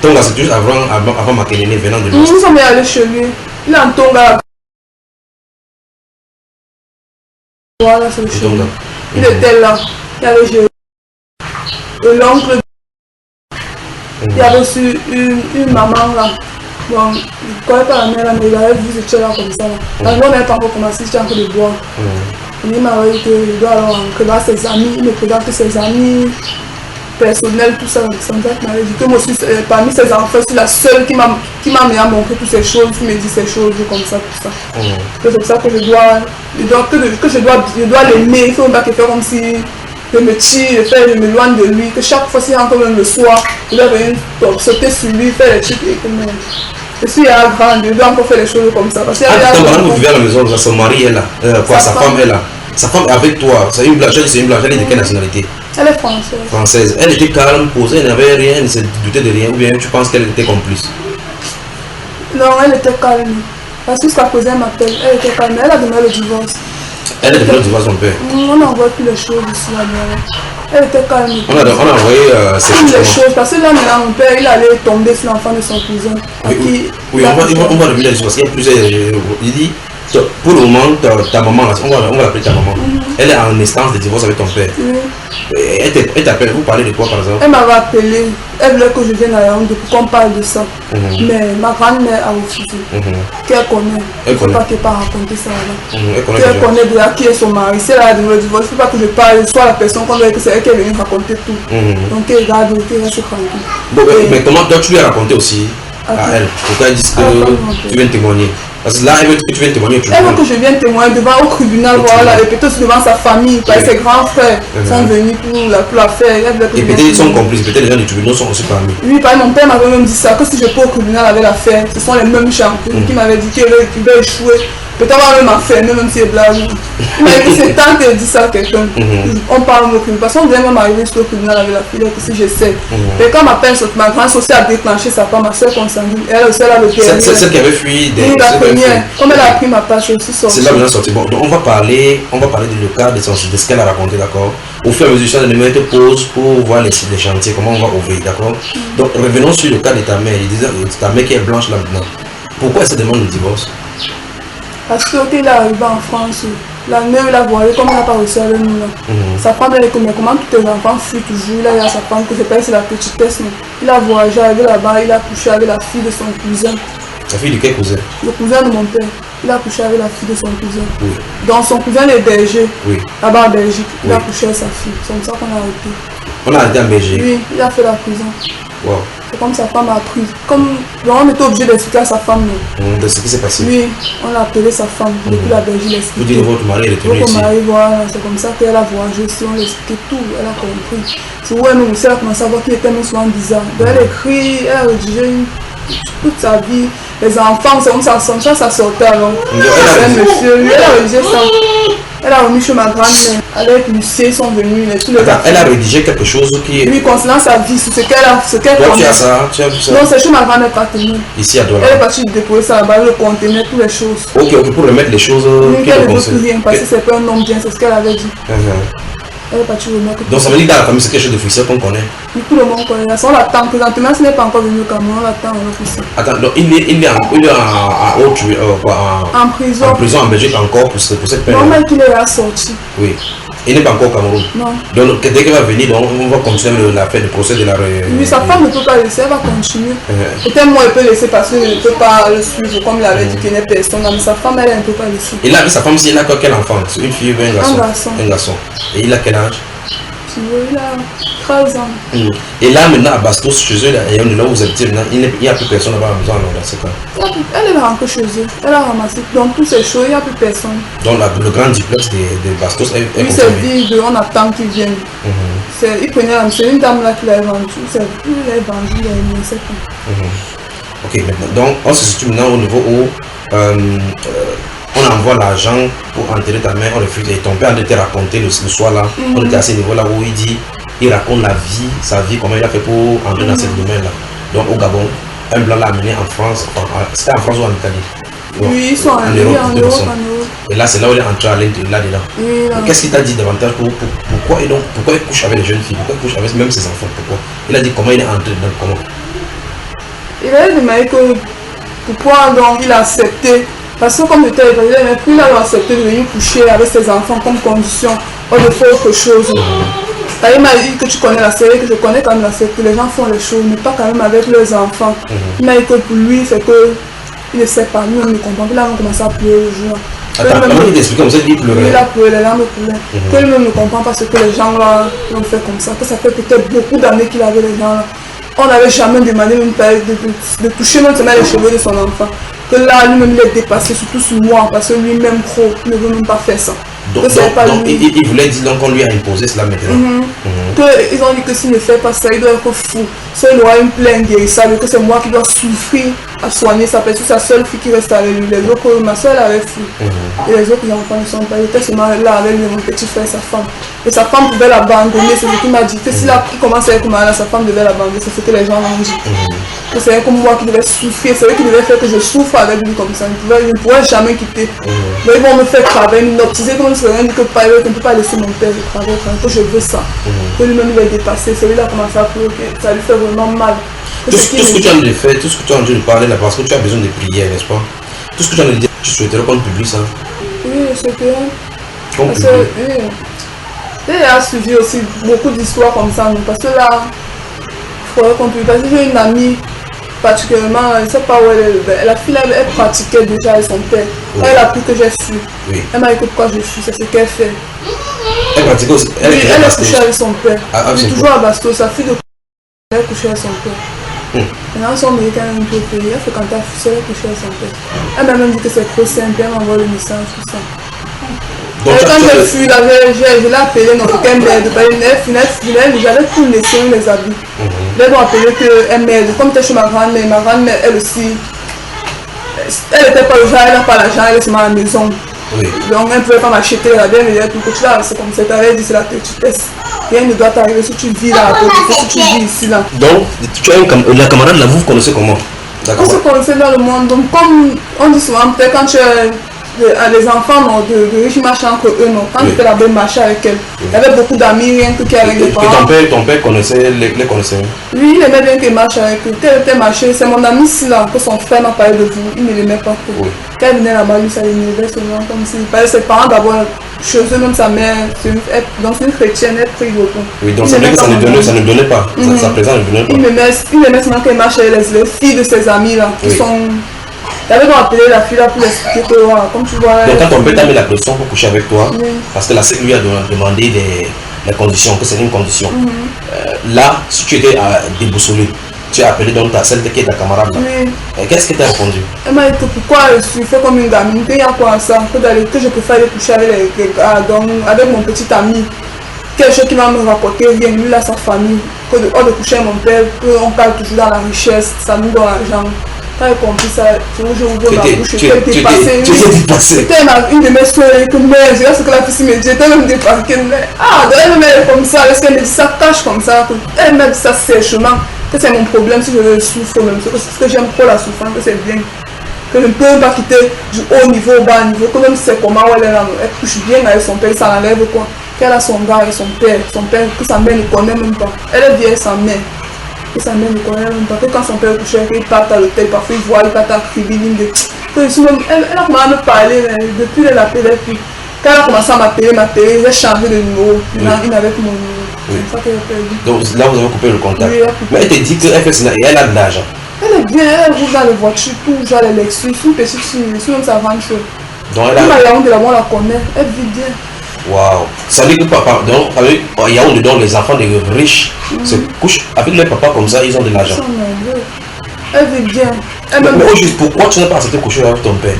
Tonga, c'est juste avant Makenene venant de l'Ouest.
Nous sommes allés chez lui. Il est en Tonga. Voilà, c'est chez lui. Il était là. Il avait géré. Et l'oncle. Il avait reçu une maman là. Bon, je ne connais pas la mère là, mais il avait vu ce tchèque là comme ça. La mère n'avait pas encore commencé, j'étais en train de boire. Il m'a dit qu'il doit alors voir ses amis, il me présente ses amis personnels, tout ça. Il m'avait dit que moi aussi, parmi ses enfants, je suis la seule qui m'a mis à montrer toutes ces choses, qui me dit ces choses comme ça, tout ça. C'est pour ça que je dois l'aimer, il ne faut pas qu'il fasse comme si je me tire, je m'éloigne de lui, que chaque fois qu'il rentre même le soir, il doit venir sauter sur lui, faire des trucs et comme je suis à grande, je dois encore faire les choses comme ça. Parce que
vous vivez à la maison, son mari est là, sa femme est là. Sa femme est avec toi, c'est une blanche, elle est de quelle nationalité?
Elle est française.
Française. Elle était calme, posée, elle n'avait rien, elle ne se doutait de rien, ou bien tu penses qu'elle était complice?
Non, elle était calme. Parce que jusqu'à présent, elle m'appelle, elle était calme, elle a demandé le divorce.
Elle a demandé le divorce à son père?
On n'envoie plus les choses ici là-bas. Elle était calme.
On a envoyé
toutes les choses, parce que là maintenant, mon père, il allait tomber sur l'enfant de son cousin.
Oui, on va revenir là-dessus parce qu'il y a plusieurs. Il dit, pour le moment, ta maman, on va l'appeler ta maman. Elle est en instance de divorce avec ton père. Elle t'appelle, vous parlez de quoi par exemple?
Elle m'avait appelé, elle voulait que je vienne à la honte pour qu'on parle de ça. Mais ma grand-mère a refusé. Qu'elle connaît. Il ne faut pas qu'elle pas raconter ça là. Qu'elle connaît déjà qui est son mari. Si elle a demandé le divorce, il ne faut pas que je parle, soit la personne qu'on veut que c'est elle qui est venue raconter tout. Donc elle regarde, elle reste tranquille.
Mais comment toi tu lui as raconté aussi à elle? Pourquoi elle dit que tu viens témoigner? Parce que là, elle veut que tu viennes témoigner.
Elle veut que je vienne témoigner devant au tribunal, voilà, et peut-être devant sa famille, parce que ses grands frères sont venus pour la faire.
Et peut-être ils sont complices, peut-être les gens du tribunal sont aussi parmi.
Oui, mon père m'avait même dit ça, que si je peux au tribunal avec l'affaire, ce sont les mêmes gens qui m'avaient dit qu'il va échouer. Peut-être on va même enfermer, même si c'est blague. Il m'a dit c'est tant qu'elle dit ça à quelqu'un. On parle au tribunal. Parce qu'on devait même arriver sur le tribunal avec la fille, que si je sais. Mais quand ma peine, ma grande aussi a déclenché sa part, ma soeur consanguine, elle aussi a le dernier.
C'est celle qui avait fui des.
Oui, la première. Comme elle a pris ma part, je suis sortie.
C'est là où elle est sortie. Bon, donc on va parler de le cas de ce qu'elle a raconté, d'accord? Au fur et à mesure, je vais te pause pour voir les chantiers, comment on va ouvrir, d'accord? Donc revenons sur le cas de ta mère. Il disait ta mère qui est blanche là maintenant. Pourquoi elle se demande le divorce?
Parce que quand il est arrivé en France, la mère l'a voilé comme elle n'a pas réussi avec nous là. Sa femme elle est comme comment tous tes enfants fuient toujours, là il y a sa femme que c'est pas c'est la petitesse. Il a voyagé avec là-bas, il a couché avec la fille de son cousin.
La fille de quel cousin?
Le cousin de mon père. Il a couché avec la fille de son cousin.
Oui.
Donc son cousin est berger.
Oui.
Là-bas en Belgique. Il a couché avec sa fille. C'est comme ça qu'on a arrêté.
On a arrêté en Belgique?
Oui, il a fait la prison.
Wow.
C'est comme sa femme a appris. Comme on était obligé d'expliquer à sa femme.
De ce qui s'est passé.
Oui, on l'a appelé sa femme depuis la Belgique.
Vous dites votre mari est retourné
Votre
ici.
mari, voilà, c'est comme ça qu'elle a voyagé aussi, on l'expliquait tout, elle a compris. C'est où elle aussi, elle a commencé à voir qu'il était même souvent bizarre. Donc elle écrit, elle a rédigé toute sa vie, les enfants, c'est comme ça sortait alors. Elle, monsieur, lui, elle a rédigé ça. Elle a remis chez ma grand-mère, avec Lucie, ils sont venus, tous les
Attends, elle a rédigé quelque chose qui est...
Oui, concernant sa vie, c'est ce qu'elle
Toi,
connaît.
tu as ça, tu as vu ça?
Non, c'est chez ma grand-mère partenaire.
Ici à Douala.
Elle est partie déposer ça là-bas, le contenait, toutes les choses.
Ok, pour remettre les choses
Oui,
qui
qu'elle
le
ne veut
concernent.
plus rien, parce que c'est pas un homme bien, c'est ce qu'elle avait dit. Elle est partie remettre.
Donc ça veut dire que dans la famille, c'est quelque chose de officiel qu'on connaît.
Oui, tout le monde connaît. On l'attend. Présentement, ce n'est pas encore venu au Cameroun, on l'attend en officiel.
Attends, donc il est
En prison.
en prison en Belgique encore pour cette peine.
Normal qu'il est là sorti.
Oui. Il n'est pas encore au Cameroun.
Non.
Donc dès qu'il va venir, donc, on va continuer l'affaire du procès de la...
Oui, sa femme ne peut pas laisser, elle va continuer. Peut-être moi, elle peut laisser parce qu'elle ne peut pas le suivre comme il avait dit qu'il n'est personne. Mais sa femme, elle ne peut pas laisser.
Et là, avec sa femme, il a quel enfant? C'est une fille ou un garçon?
Un garçon.
Un garçon. Et il a quel âge?
Tu vois, il a 13 ans.
Et là, maintenant, à Bastos, chez eux, là où vous habitez maintenant, il n'y a plus personne là-bas à la maison, alors, dans ce cas.
Elle est rentrée chez eux. Elle a ramassé. Donc, toutes ces choses, il n'y a plus personne.
Donc, le grand duplex de Bastos est
Oui, c'est vide, on attend qu'ils viennent. Il prenait c'est une dame là qui l'a vendu. C'est lui, il l'a vendu, il a mis, c'est pas.
Ok, maintenant, donc, on se situe maintenant au niveau où on envoie l'argent pour enterrer ta mère, on refuse. Et ton père était raconté le soir là, on était à ce niveau-là où il raconte la vie, sa vie, comment il a fait pour entrer dans ce domaine-là. Donc, au Gabon, un blanc l'a amené en France, c'était en France ou en Italie?
Donc, oui, ils sont en Europe.
Et là, c'est là où il est entré là-dedans.
Oui,
qu'est-ce qu'il t'a dit davantage pourquoi il couche avec les jeunes filles? Pourquoi il couche avec même ses enfants? Pourquoi? Il a dit comment il est entré dedans, comment?
Il a demandé que pourquoi donc il a accepté. Parce que comme je t'ai dit, il a accepté de venir coucher avec ses enfants comme condition, ou de faire autre chose. Il m'a dit que tu connais la série, que je connais quand même la série, que les gens font les choses, mais pas quand même avec leurs enfants. Il m'a dit que pour lui, c'est que il ne sait pas, lui-même ne comprend pas, il a commencé à pleurer le jour.
Attends, comment il t'explique comme ça qu'il pleurait?
Il a pleuré, les larmes pleuraient. Que lui-même ne comprend pas ce que les gens là l'ont fait comme ça, que ça fait peut-être beaucoup d'années qu'il avait les gens là. On n'avait jamais demandé même de toucher même les cheveux de son enfant. Que là, lui-même, il est dépassé, surtout sur moi, parce que lui-même, il ne veut même pas faire ça.
Donc il voulait dire qu'on lui a imposé cela maintenant.
Ils ont dit que s'il ne fait pas ça, il doit être fou. Ça, il aura une plainte guérissable, que c'est moi qui dois souffrir à soigner sa personne. C'est sa seule fille qui reste avec lui. Les autres, ma soeur, elle avait fui. Et les autres enfants ne sont pas. Il était seulement là avec mon petit frère et sa femme. Et sa femme pouvait l'abandonner. C'est ce qu'il m'a dit. Que s'il commençait avec moi, sa femme devait l'abandonner. C'est ce que les gens ont dit. Que c'est comme moi qui devais souffrir. C'est eux qui devaient faire que je souffre avec lui comme ça. Il ne pourrait jamais quitter. Mais ils vont me faire travailler, m'hypnotiser comme je ne peux pas laisser mon père travailler. Que je veux ça. Que lui-même il est dépassé. Celui-là a commencé à pleurer. Ça lui fait vraiment mal.
Tout ce que tu as envie de faire, tout ce que tu as envie de parler là, parce que tu as besoin de prière, n'est-ce pas? Tout ce que tu as envie de dire, tu souhaiterais qu'on publie ça?
Oui, je souhaiterais.
Parce
que, oui. Il a suivi aussi beaucoup d'histoires comme ça, parce que là, il faudrait qu'on publie. Parce que j'ai une amie, particulièrement, je ne sais pas où la fille, elle pratiquait déjà avec son père. Oui. Elle a appris que j'ai fui. Oui. Elle m'a dit que pourquoi je fuis, c'est ce qu'elle fait.
Elle pratiquait aussi?
Elle est couchée avec son père. Elle est toujours à Bastos, sa fille de elle est couchée avec son père. Maintenant, son américain est un peu payé, elle fait quand elle est couchée avec son père. Elle m'a même dit que c'est trop simple, elle m'envoie le message, tout ça. Donc, quand j'ai fui, je l'ai appelé, non, qu'elle m'aide. J'avais tout laissé, les habits. Ils m'ont appelé qu'elle m'aide. Comme j'étais chez ma grand-mère, elle aussi, elle n'était pas le genre, elle n'a pas l'argent, elle est seulement à la maison. Oui. Donc, elle ne pouvait pas m'acheter la bière, mais tout que là, c'est comme ça, elle avait dit, c'est la petitesse. Rien ne doit t'arriver si tu vis là, si tu vis ici là.
Donc, tu as la camarade là, vous vous connaissez comment?
On se connaissait dans le monde. Donc, comme on dit souvent, peut-être quand tu es les enfants de riches marchent entre eux, non. Quand j'étais là-bas, marcher avec elle. Il y avait beaucoup d'amis, rien que qui avec les parents.
Ton père connaissait, les connaissait?
Oui, il aimait bien qu'il marche avec eux. Quand il était marché, c'est mon ami ici là, que son frère m'a parlé de vous. Il ne l'aimait pas trop. Quand il venait là-bas, lui, ça l'énervait seulement comme s'il parlait ses parents d'abord. Chez eux, même sa mère, donc c'est une chrétienne, elle prie beaucoup.
Oui, donc c'est vrai que ça ne donnait pas. Sa présence ne donnait pas.
Il aimait seulement qu'elle marche avec les filles de ses amis là, qui sont. Il avait donc appelé la fille là pour l'expliquer que, voilà, comme tu vois.
Donc, quand ton père t'a mis la pression pour coucher avec toi, parce que la secte lui a demandé les conditions, que c'est une condition. Là, si tu étais déboussolé, tu as appelé donc celle qui est ta camarade là.
Oui.
Et qu'est-ce que tu as répondu?
Elle m'a dit que pourquoi je suis fait comme une gamine, qu'il y a quoi ça, que je préfère aller coucher avec les gars, donc avec mon petit ami. Quelque chose qui va me rapporter rien, lui là, sa famille. Que de coucher avec mon père, qu'on parle toujours dans la richesse, ça nous donne l'argent. Quand j'ai compris ça, j'ai ouvert ma bouche, j'étais dépassée.
Tu étais dépassée.
C'était une de mes soeurs que mère, c'est ce que la fille me dit, j'étais même dépassée. Ah, elle est comme ça, est-ce qu'elle me dit ça cache comme ça, elle me dit ça sèchement, que c'est mon problème si je souffre même, parce que j'aime trop la souffrance, que c'est bien. Que je ne peux pas quitter du haut niveau au bas niveau, que même si c'est comment elle est là, elle couche bien avec son père, ça l'enlève quoi. Qu'elle a son gars et son père, que sa mère ne connaît même pas. Elle est vieille, sa mère. Que sa mère ne connaît même pas. Que quand son père couchait, qu'il parte à l'hôtel, parfois il voit, il part à cribiling. Elle a commencé à me parler, depuis elle appelait, puis quand elle a commencé à m'appeler, j'ai changé de numéro. Maintenant, il n'avait plus mon numéro.
Oui.
C'est ça qu'elle a perdu.
Donc là, vous avez coupé le contact.
Oui, elle a coupé.
Mais elle te dit qu'elle fait cela et elle a de l'argent.
Elle est bien, elle roule dans les voitures, tout, genre les Lexus, une petite fille, même sa venture.
Donc elle
Elle
a.
a Yaoundé là-bas, on la connaît, elle vit bien.
Waouh. Ça veut dire que papa, donc, avec Yaoundé, donc les enfants des riches se couchent avec les papas comme ça, ils ont de l'argent.
Elle vit bien.
Mais au juste, pourquoi tu n'as pas accepté de coucher avec ton père?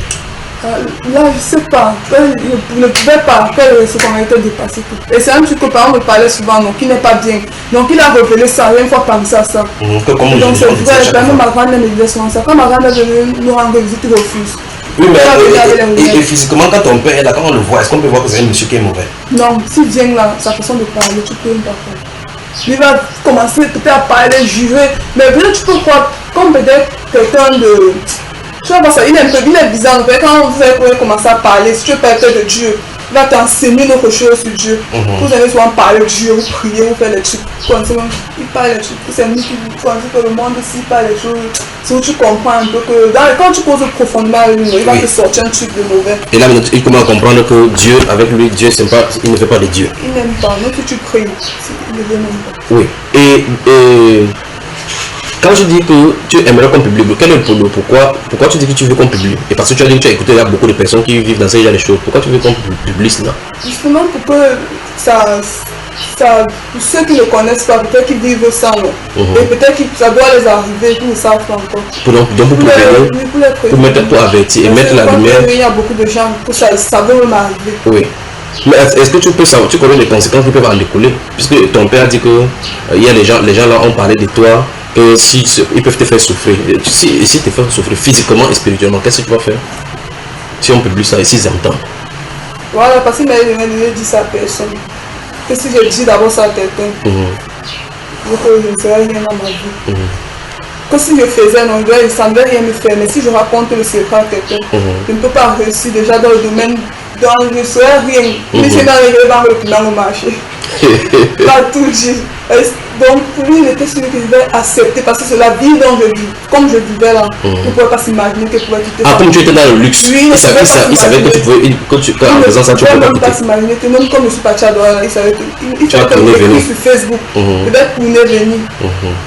Là, je ne sais pas. Elle ne pouvait pas. Elle se qu'on était dépassé. Et c'est un truc que par exemple me parlait souvent, donc qui n'est pas bien. Donc il a révélé ça, une fois pensé à ça. Donc c'est vrai, même ma grand-mère me disait souvent ça. Quand ma grand-mère venait nous rendre visite, il refuse.
Oui, mais et physiquement, quand ton père est là, quand on le voit, est-ce qu'on peut voir que c'est un monsieur qui est mauvais?
Non, s'il vient là, sa façon de parler, tu peux même pas faire. Il va commencer peut-être à parler, jurer. Mais peut-être tu peux croire, comme peut-être quelqu'un de. Je sais pas ça, il est bizarre. Quand vous allez commencer à parler, si tu veux parler de Dieu, il va t'enseigner d'autres choses sur Dieu. Vous allez souvent parler de Dieu, vous priez, vous faites des trucs. Il parle des trucs. C'est nous qui vous pensez que le monde aussi parle des choses. Si tu comprends un peu que quand tu poses profondément, il va te sortir un truc de mauvais.
Et là, il commence à comprendre que Dieu, avec lui, Dieu, il ne fait pas de Dieu.
Il n'aime pas. Même si tu pries, il ne veut même pas.
Oui. Et quand je dis que tu aimerais qu'on publie, quel est le problème? Pourquoi tu dis que tu veux qu'on publie? Et parce que tu as dit que tu as écouté, il y a beaucoup de personnes qui vivent dans ce genre de choses. Pourquoi tu veux qu'on publie cela?
Justement pour que ça, pour ceux qui ne connaissent pas, peut-être qu'ils vivent ça, non. Et peut-être que ça doit les arriver, qu'ils ne savent pas encore. Pour
mettre pour avertir et mettre la lumière.
Il y a beaucoup de gens que ça veut même arriver.
Oui. Mais est-ce que tu peux savoir, tu connais les conséquences qui peuvent en découler? Puisque ton père dit que il y a les gens là ont parlé de toi, que ils peuvent te faire souffrir. Si te faire souffrir physiquement et spirituellement, qu'est-ce que tu vas faire? Si on publie ça et s'ils entendent.
Voilà, parce qu'il m'a dit ça à personne. Que si je dis d'abord ça à quelqu'un, je ne ferai rien dans ma vie. Que si je faisais, non, ça ne devait rien me faire. Mais si je raconte le secret à quelqu'un, je ne peux pas réussir déjà dans le domaine, je ne serais rien. Mais c'est dans le marché. Pas tout dire. Donc pour lui, il était celui que je devais accepter parce que c'est la vie dont je vis. Comme je vivais là, il ne pouvait pas s'imaginer que je pouvais quitter.
Ah, comme tu étais dans le luxe,
oui,
il savait que tu pouvais, en faisant ça, tu ne pouvais pas quitter.
S'imaginer que même comme je suis parti à Douala, il savait que il
tu as tourné venir
sur Facebook. Il devait tourner venir.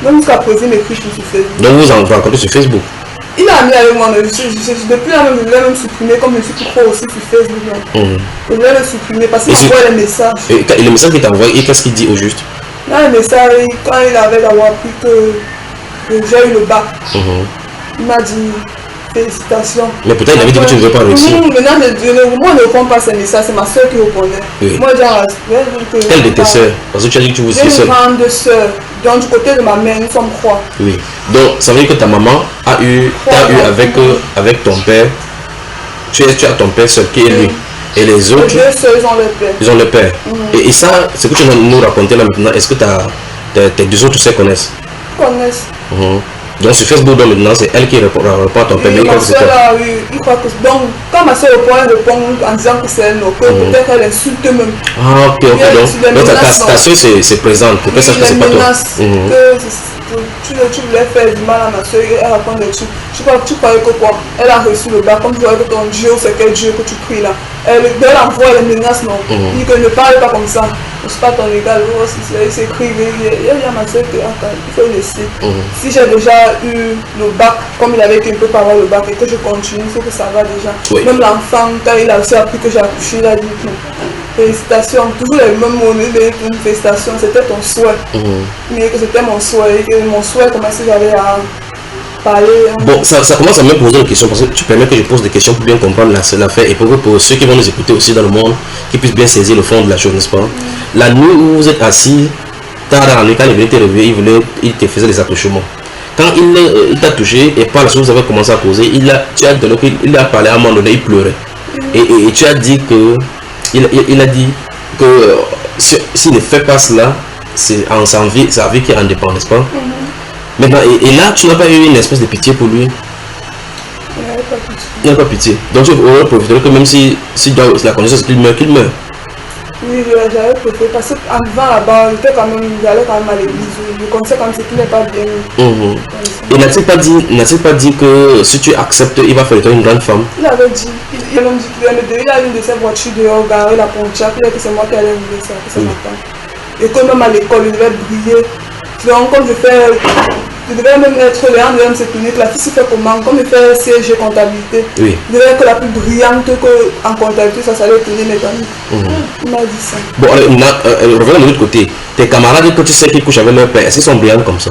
Même jusqu'à poser mes fiches sur Facebook.
Donc vous en rencontrez sur Facebook?
Il a mis avec moi, mais depuis là même, je l'ai même supprimé comme je suis trop aussi sur Facebook. Je l'ai même supprimé parce qu'il m'envoie les messages.
Et les messages qu'il t'a envoyé, qu'est-ce qu'il dit au juste?
Là, le message, quand il avait d'abord appris que j'ai eu le bac, il m'a dit félicitations.
Mais peut-être il avait dit que tu ne veux pas réussir.
Maintenant, moi je ne réponds pas à ces messages, c'est ma soeur qui répondait.
Oui.
Moi,
quelle de tes soeurs? Parce que tu as dit que tu vous étiez
seule.
seule.
J'ai une grande soeur. Donc, du côté de ma mère, nous sommes trois.
Oui. Donc, ça veut dire que ta maman a eu avec ton père. Tu as ton père seul qui est lui. Et les autres,
les deux soeurs, ils ont leur père.
Ils ont leur père. Et ça, ce que tu vas nous raconter là maintenant, est-ce que tes deux autres soeurs connaissent?
Connaissent.
Donc sur Facebook, donc, maintenant, c'est elle qui répond à ton père.
Oui, ma soeur là, oui, il croit que... Donc, quand ma soeur répond, elle répond en disant que c'est elle, peut-être qu'elle insulte même.
Ah, ok. Donc ta soeur c'est présente, pour que ça c'est pas toi.
Tu voulais faire du mal à ma soeur, elle raconte des trucs. Tu croyais que quoi? Elle a reçu le bac, comme tu voyais que ton Dieu, c'est quel Dieu que tu pries là. Elle envoie les menaces, non. Il dit que ne parle pas comme ça. Je ne suis pas ton égal, il s'écrit, il y a ma soeur qui il faut laisser. Si j'ai déjà eu le bac, comme il avait été un peu par le bac et que je continue, il faut que ça va déjà. Oui. Même l'enfant, quand il a aussi appris que j'ai accouché, il a dit que félicitations, toujours les mêmes mots, une félicitation, c'était ton souhait. Mais que c'était mon souhait, et que mon souhait, comment est-ce que j'allais à parler.
Bon, ça commence à me poser une question, parce que tu permets que je pose des questions pour bien comprendre l'affaire, et pour ceux qui vont nous écouter aussi dans le monde, qui puissent bien saisir le fond de la chose, n'est-ce pas? La nuit où vous êtes assis, tard dans la nuit, quand il venait te réveiller, il te faisait des attouchements. Quand il t'a touché, et par la suite vous avez commencé à causer, il a parlé à un moment donné, il pleurait. Et tu as dit que, il a dit que s'il ne fait pas cela, c'est sa vie qui en dépend, n'est-ce pas? Maintenant, et là, tu n'as pas eu une espèce de pitié pour lui? Il n'y a pas pitié. Donc tu aurais profité que même si la condition c'est qu'il meurt, qu'il meurt.
Oui, j'avais préféré parce qu'avant là-bas, j'allais quand même à l'église. Je connaissais quand même ce qui n'est pas bien.
Et n'a-t-il pas dit que si tu acceptes, il va faire de toi une grande femme?
Il avait dit, il a même dit qu'il a une de ses voitures dehors, garée la Pontiac, il a dit que c'est moi qui allais rouler ça, que c'est ma femme. Et que même à l'école, il devait briller. Donc, comme je devais même être là, devait se tourner, que la fille se fait comment, comme je fais CG comptabilité,
oui.
Je devais être la plus brillante qu'en comptabilité, ça allait tourner mes amis. Il m'a dit ça. Bon,
revenons de l'autre côté. Tes camarades que tu sais qui couchent avec leur père, est-ce qu'ils sont brillants comme ça?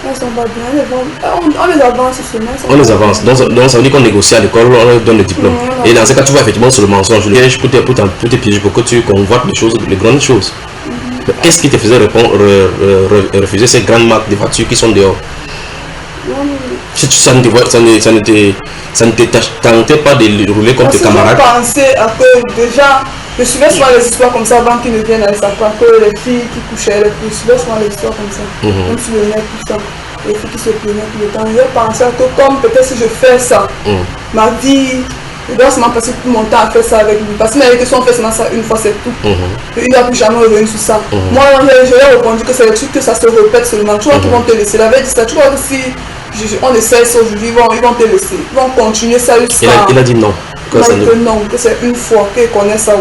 Ils sont pas bien, on les avance seulement.
On les avance, donc ça veut dire qu'on négocie à l'école, on leur donne le diplôme. Et dans ce cas, tu vois effectivement sur le mensonge, le piège pour tes pièges, pour que tu convoites les grandes choses. Qu'est-ce qui te faisait refuser ces grandes marques de voitures qui sont dehors? Ça ne te tentait pas de rouler comme tes camarades?
Je pensais à que déjà, je suivais souvent les histoires comme ça avant qu'ils ne viennent à savoir que les filles qui couchaient les plus, je suivais souvent les histoires comme ça. Même si le nez tout ça, les filles qui se plaignaient tout le temps. Je pensais que comme peut-être si je fais ça, ma vie, je dois seulement passer tout mon temps à faire ça avec lui. Parce qu'il m'avait dit que si on fait seulement ça une fois, c'est tout. Il ne doit plus jamais revenir sur ça. Moi, je lui ai répondu que c'est le truc que ça se répète seulement. Tu vois qu'ils vont te laisser. Il avait dit ça. Tu vois que si on essaie ça aujourd'hui, ils vont te laisser. Ils vont continuer ça jusqu'à...
Il a dit non.
Que non, que c'est une fois qu'ils connaissent ça.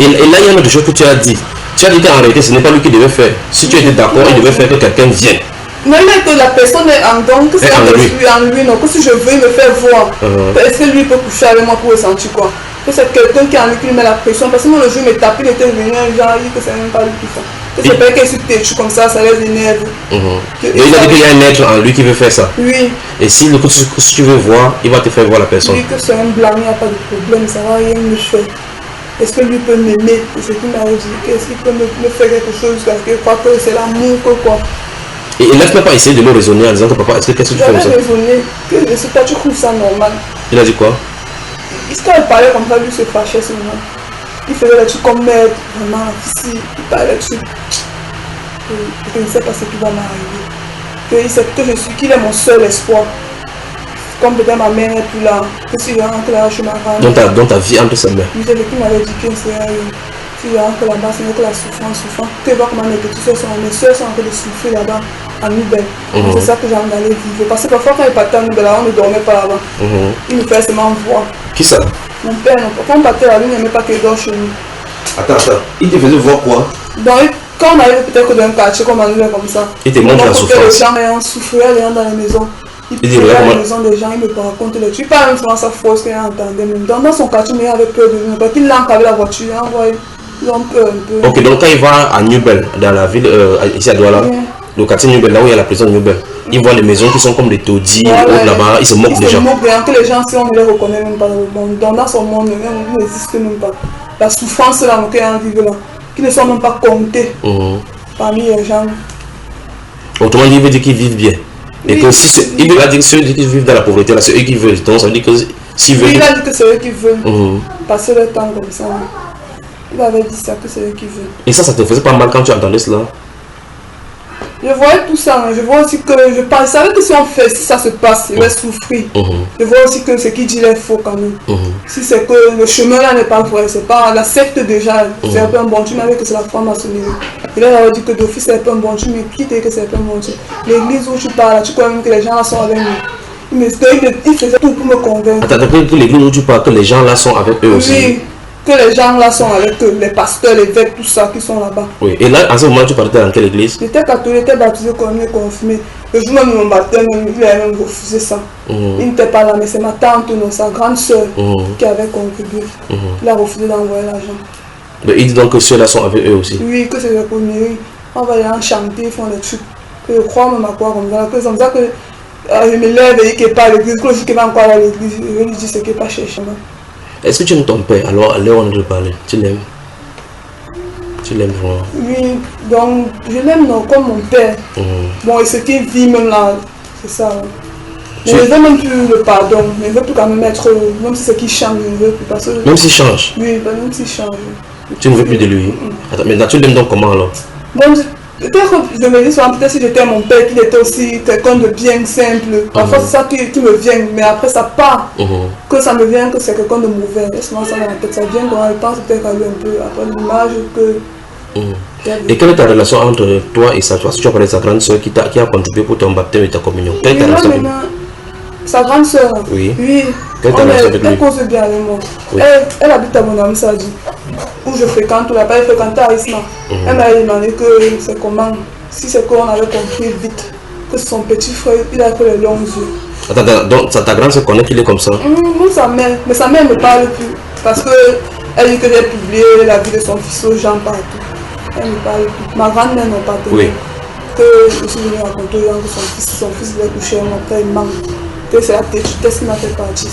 Et là, il y a une autre chose que tu as dit. Tu as dit qu'en réalité, ce n'est pas lui qui devait faire. Si tu étais d'accord, il devait faire que quelqu'un vienne.
Non, mais que la personne est en don, que c'est en lui, non, que si je veux, il me fait voir. Est-ce que lui peut coucher avec moi pour ressentir quoi? Que c'est quelqu'un qui est en lui qui lui met la pression. Parce que moi, le jour, il me tapait, il était venu, genre, il dit que c'est même pas lui qui fait. Que c'est pas qu'elle se têche comme ça les énerve.
Et il a dit qu'il y a un être en lui qui veut faire ça.
Oui.
Et si tu veux voir, il va te faire voir la personne.
Oui, que c'est un blanc, il n'y a pas de problème, ça va rien me faire. Est-ce que lui peut m'aimer? C'est ce qu'il m'a dit. Est-ce qu'il peut me faire quelque chose? Parce que je crois que c'est l'amour, quoi.
Et il n'a même pas essayé de le raisonner en disant que papa, qu'est-ce que tu fais comme ça?
J'avais raisonné, que toi tu trouves ça normal.
Il a dit quoi?
Quand il parlait comme ça, lui se fâchait seulement. Il faisait des trucs comme maître, vraiment, ici, il parlait des trucs. Je ne sais pas ce qui va m'arriver. Qu'il est mon seul espoir. Comme peut-être ma mère n'est plus là, que si je rentre là, je m'arrange.
Dans ta vie entre sa mère.
Oui, c'est lui qui m'avait dit que si je rentre là-bas, ce n'est que la souffrance. Tu vois comment mes petites soeurs mes soeurs sont en train de souffrir là-bas, à Nouvelle. C'est ça que j'ai envie d'aller vivre. Parce que parfois, quand ils partaient à Nouvelle, on ne dormait pas là-bas. Il me fait seulement voir.
Qui ça?
Mon père, quand on partait là, lui n'aimait pas qu'il dort chez nous.
Attends. Il te faisait voir quoi?
Donc, quand on arrive peut-être dans un quartier comme à Nouvelle comme ça,
il te montre la souffrance.
Les gens souffraient, les gens dans les maisons. Il parlait à la maison des gens, il me raconte les trucs. Pas même souvent sa force qu'il entendait. Même dans son quartier, mais il avait peur de lui. Parce qu'il l'encabre la voiture, il envoie. Ils ont peur un peu.
Ok, donc quand il va à Newbel, dans la ville, ici à Douala, le quartier Newbel, là où il y a la prison de Newbel, il voit les maisons qui sont comme des taudis, là-bas, il se moque des gens. Il se moque
bien, que les gens, si on ne les reconnaît même pas dans son monde, il n'existe même pas. La souffrance là, qu'il y a en vivre là, qui ne sont même pas comptés parmi les gens.
Autrement dit, il veut dire qu'ils vivent bien. Et que si il veut dire que ceux qui vivent dans la pauvreté, là, c'est eux qui veulent. Donc ça veut dire que s'ils veulent.
Il a dit que c'est eux qui veulent passer le temps comme ça. Il avait dit ça, que c'est eux qui veulent.
Et ça te faisait pas mal quand tu entendais cela?
Je voyais tout ça, je vois aussi que je savais que si on fait, si ça se passe, il va souffrir. Je vois aussi que ce qu'il dit est faux quand même. Si c'est que le chemin là n'est pas vrai, c'est pas la secte déjà, c'est un peu un bon Dieu, mais avec que c'est la franc-maçonnerie. Et là, il a dit que d'office c'est un peu un bon Dieu, mais qui dit que c'est un peu un bon Dieu? L'église où tu parles, tu crois même que les gens là sont avec nous. Mais il faisait tout pour me convaincre.
Attends, pour l'église où tu parles, que les gens là sont avec eux aussi?
Oui. Que les gens là sont avec eux, les pasteurs, les évêques, tout ça qui sont là-bas.
Oui, et là, en ce moment, tu partais dans quelle église?
J'étais catholique, j'étais baptisé, confirmé. Le jour même de mon baptême, il a même refusé ça. Il n'était pas là, mais c'est ma tante, non, sa grande soeur qui avait contribué. Il a refusé d'envoyer l'argent.
Mais ils disent donc que ceux-là sont avec eux aussi.
Oui, que c'est les premiers. On va aller en chanter, ils font des trucs. Que je crois même à quoi comme ça. Que c'est comme ça que je me lève et qu'il n'est pas à l'église. Que je suis pas encore à l'église. Je vais lui dire ce qu'il n'est pas cherché.
Est-ce que tu aimes ton père? Alors, là, on a de parler. Tu l'aimes? Tu l'aimes vraiment?
Oui, donc je l'aime comme mon père. Bon, et ce qu'il vit même là, c'est ça. Mais je ne veux même plus le pardon. Mais je ne veux plus quand même être. Même si c'est qu'il change, je ne veux plus. Parce que,
même s'il change?
oui, même s'il change.
Tu ne veux plus de lui? Attends, mais tu l'aimes donc comment alors?
Donc, peut-être que je me dis souvent, peut-être si j'étais mon père, qu'il était aussi quelqu'un de bien simple. Parfois, c'est ça qui me vient, mais après, ça part. Que ça me vient que c'est quelqu'un de mauvais. Laisse-moi ça dans la tête. Ça vient quand je pense peut-être à lui un peu. Après l'image que.
Et quelle est ta relation entre toi et sa soeur? Si tu as parlé de sa grande soeur qui a contribué pour ton baptême et ta communion. Quelle est ta relation avec lui?
Sa grande soeur.
Oui.
Oui. Elle cause bien avec moi. Oui. Elle habite à mon ami Sadi, où je fréquente, ou là-bas, elle fréquentait à Isma. Elle m'a demandé que c'est comment, si c'est qu'on avait compris vite, que son petit frère, il a fait les longs yeux.
Attends, donc ta grande soeur connaît qu'il est comme ça?
Non, sa mère, mais sa mère ne me parle plus. Parce qu'elle dit que j'ai publié la vie de son fils aux gens partout. Elle me parle plus. Ma grand-mère n'a pas tenu.
Oui.
Que je suis venue raconter aux gens que son fils il est couché, mon frère il manque. Que c'est la tête qui m'a fait partie.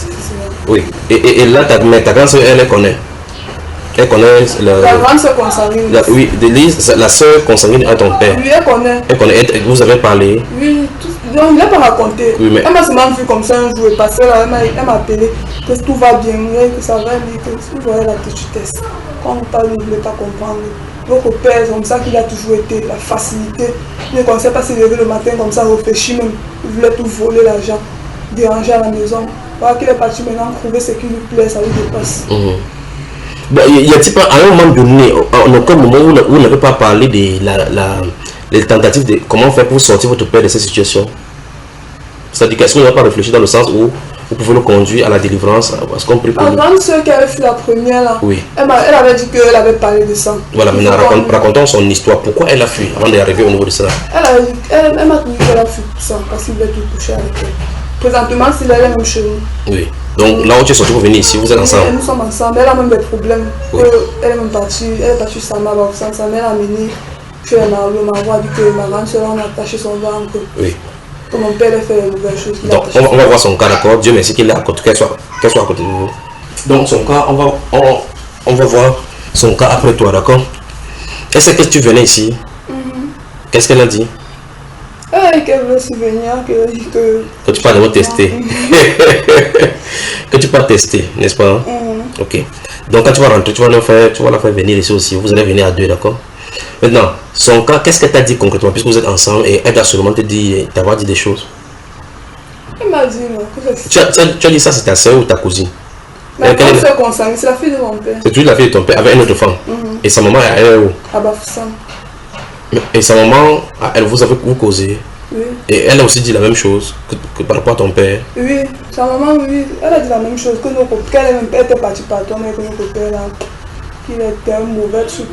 Oui. Et là, ta grande soeur, elle connaît. Elle connaît
la grande soeur consanguine.
Oui, la soeur consanguine à ton père.
Oui, elle connaît.
Elle connaît. Vous avez parlé?
Oui, donc il n'a pas raconté.
Oui, mais...
Elle m'a seulement vu comme ça un jour et passé là, elle m'a appelé que tout va bien, que ça va bien, que vous voyez la petitesse. Quand on parle, il ne voulait pas comprendre. Votre père, c'est comme ça qu'il a toujours été, la facilité. Il ne connaissait pas se lever le matin comme ça, réfléchir même. Il voulait tout voler l'argent, déranger à la maison. Voilà qu'il est parti maintenant trouver ce qui lui plaît, ça lui dépasse.
Bon, y a-t-il pas, à un moment donné, en aucun moment où vous n'avez pas parlé de les tentatives de comment faire pour sortir votre père de cette situation? C'est-à-dire qu'est-ce que vous n'avez pas réfléchi dans le sens où vous pouvez le conduire à la délivrance, parce qu'on prie pour
lui. La grande soeur qui avait fait la première là,
oui.
Elle avait dit qu'elle avait parlé de ça.
Voilà, maintenant racontons son histoire. Pourquoi elle a fui avant d'arriver au niveau de ça?
Elle m'a dit qu'elle a fui pour ça, parce qu'il voulait tout coucher avec elle. Présentement, c'est elle même chez nous.
Oui. Donc là où tu es sorti pour venir ici, vous êtes ensemble?
Oui, nous sommes ensemble. Elle a même des problèmes. Oui. Elle est même partie. Elle est partie chez sa mère. Sa mère a amené chez la mari. Ma voix dit que ma grande soeur a attaché son ventre.
Oui.
Que mon père a fait les nouvelles choses.
Donc on va voir son cas, d'accord? Dieu merci qu'elle soit à côté de vous. Donc son cas, on va voir son cas après toi, d'accord? Est-ce que tu venais ici? Qu'est-ce qu'elle a dit?
Qu'elle veut se venir, qu'elle dit
que tu peux d'abord tester. Que tu peux tester, n'est-ce pas? Ok. Donc quand tu vas rentrer, tu vas la faire venir ici aussi. Vous allez venir à deux, d'accord? Maintenant, son cas, qu'est-ce qu'elle t'a dit concrètement, puisque vous êtes ensemble et elle t'a seulement t'avoir dit des choses?
Elle m'a dit non.
Tu as dit ça, c'est ta soeur ou ta cousine?
Ma grande soeur consanguine, c'est la fille de mon père.
C'est toujours la fille de ton père avec une autre femme. Et sa maman, elle est où?
À Bafoussam.
Et sa maman, elle vous avez causé?
Oui.
Et elle a aussi dit la même chose que par rapport à ton père?
Oui, sa maman, oui, elle a dit la même chose, qu'elle était partie par toi, mais que notre père, qu'il était un mauvais truc,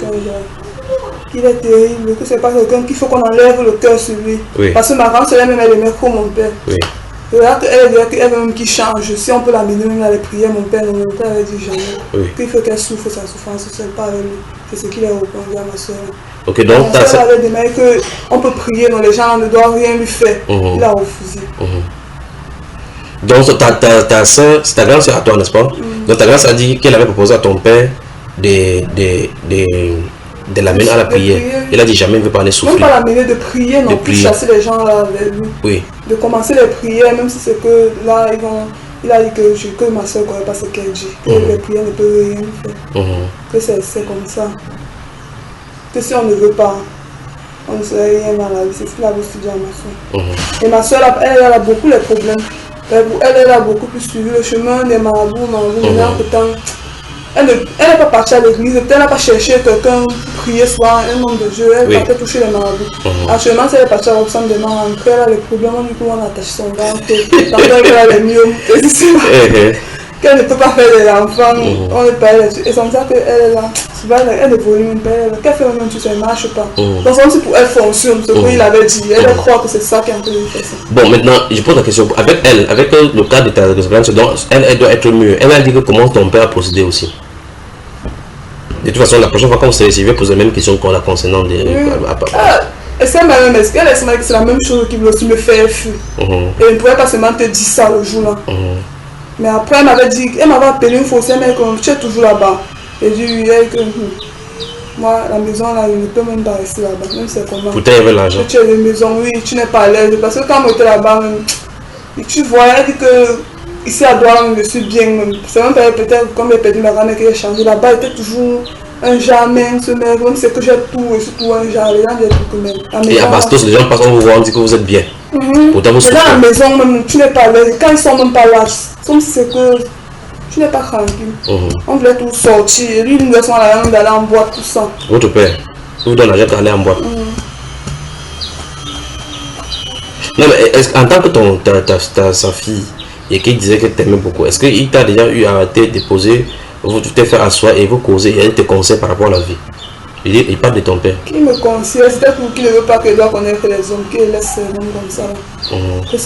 qu'il est terrible, que c'est pas quelqu'un qu'il faut qu'on enlève le cœur sur lui.
Oui.
Parce que ma grande soeur, même elle aimait trop mon père.
Oui.
Et là, elle dirait qu'elle veut même qu'il change. Si on peut l'amener même à les prières, mon père avait dit jamais.
Oui.
Qu'il faut qu'elle souffre sa souffrance, c'est pas avec lui. C'est ce qu'il a répondu à ma soeur.
Ok, donc
ma soeur avait demandé qu'on peut prier, mais les gens ne doivent rien lui faire. Il a refusé.
Donc ta soeur, c'est ta grande soeur à toi, n'est-ce pas? Donc ta grande soeur a dit qu'elle avait proposé à ton père de l'amener à la prière. Il a dit jamais, il ne veut pas aller souffrir.
Même pas l'amener de prier, non plus chasser les gens là avec lui.
Oui.
De commencer les prières, même si c'est que là, il a dit que ma soeur ne connaît pas ce qu'elle dit. Que les prières ne peuvent rien faire. Que c'est comme ça. Que si on ne veut pas, on ne serait rien dans la vie. C'est ce qu'il avait dit à ma soeur. Et ma soeur, elle a beaucoup de problèmes. Elle a beaucoup plus suivi le chemin des marabouts. Elle n'est pas partie à l'église, elle n'a pas cherché quelqu'un pour prier souvent, un homme de Dieu, elle n'a pas touché les marabouts. Actuellement, si elle est partie à Roxane demain, elle a les problèmes, du coup on attache son ventre, elle a les myomes, qu'elle ne peut pas faire des enfants, on est pas là-dessus. Et c'est comme ça qu'elle est là, souvent elle évolue même pas, qu'elle fait même tout ça, elle ne marche pas. Donc c'est comme si pour elle fonctionne, ce qu'il avait dit, elle croit que c'est ça qui est un peu fait ça.
Bon, maintenant, je pose la question, avec le cas de ta grande soeur, elle doit être mieux. Elle a dit que comment ton père a procédé aussi. De toute façon, la prochaine fois qu'on se récit, je vais poser la même question qu'on la concernant des.
Est-ce qu'elle est que c'est la même chose qui veut aussi me faire fuir. Et elle ne pouvait pas seulement te dire ça le jour-là. Mais après, elle m'avait appelé une fois, mais tu es toujours là-bas. Et je lui ai dit que moi, la maison là, je ne peux même pas rester là-bas. Même c'est comment.
Pourtant, il y avait l'argent.
Tu es de maison, oui, tu n'es pas à l'aise. Parce que quand on était là-bas, tu voyais, elle dit que ici à Douala, je suis bien. C'est même peut-être comme j'ai perdu ma grand-mère qui a changé. Là-bas, il était toujours un genre, même ce mec, même c'est que j'ai tout, et surtout un genre, les gens viennent tout quand même.
Et à Bastos, les gens passent, on vous voit, on dit que vous êtes bien. Pourtant, vous
souffrez. Dans la maison, même, tu n'es pas à l'aise. Quand ils sont même pas là, comme si c'est que tu n'es pas tranquille. On voulait tout sortir. Et lui, il nous laisse d'aller en boîte, tout ça.
Votre père, vous donne l'argent d'aller en boîte. Non, mais en tant que sa fille, et qu'il disait qu'elle t'aimait beaucoup, est-ce qu'il t'a déjà eu à te déposer, vous te faire asseoir et vous causer et elle te conseille par rapport à la vie? Il parle de ton père. Qui
me conseille, c'est pour qu'il ne veut pas que je dois connaître les hommes, qu'il laisse les hommes comme ça. Que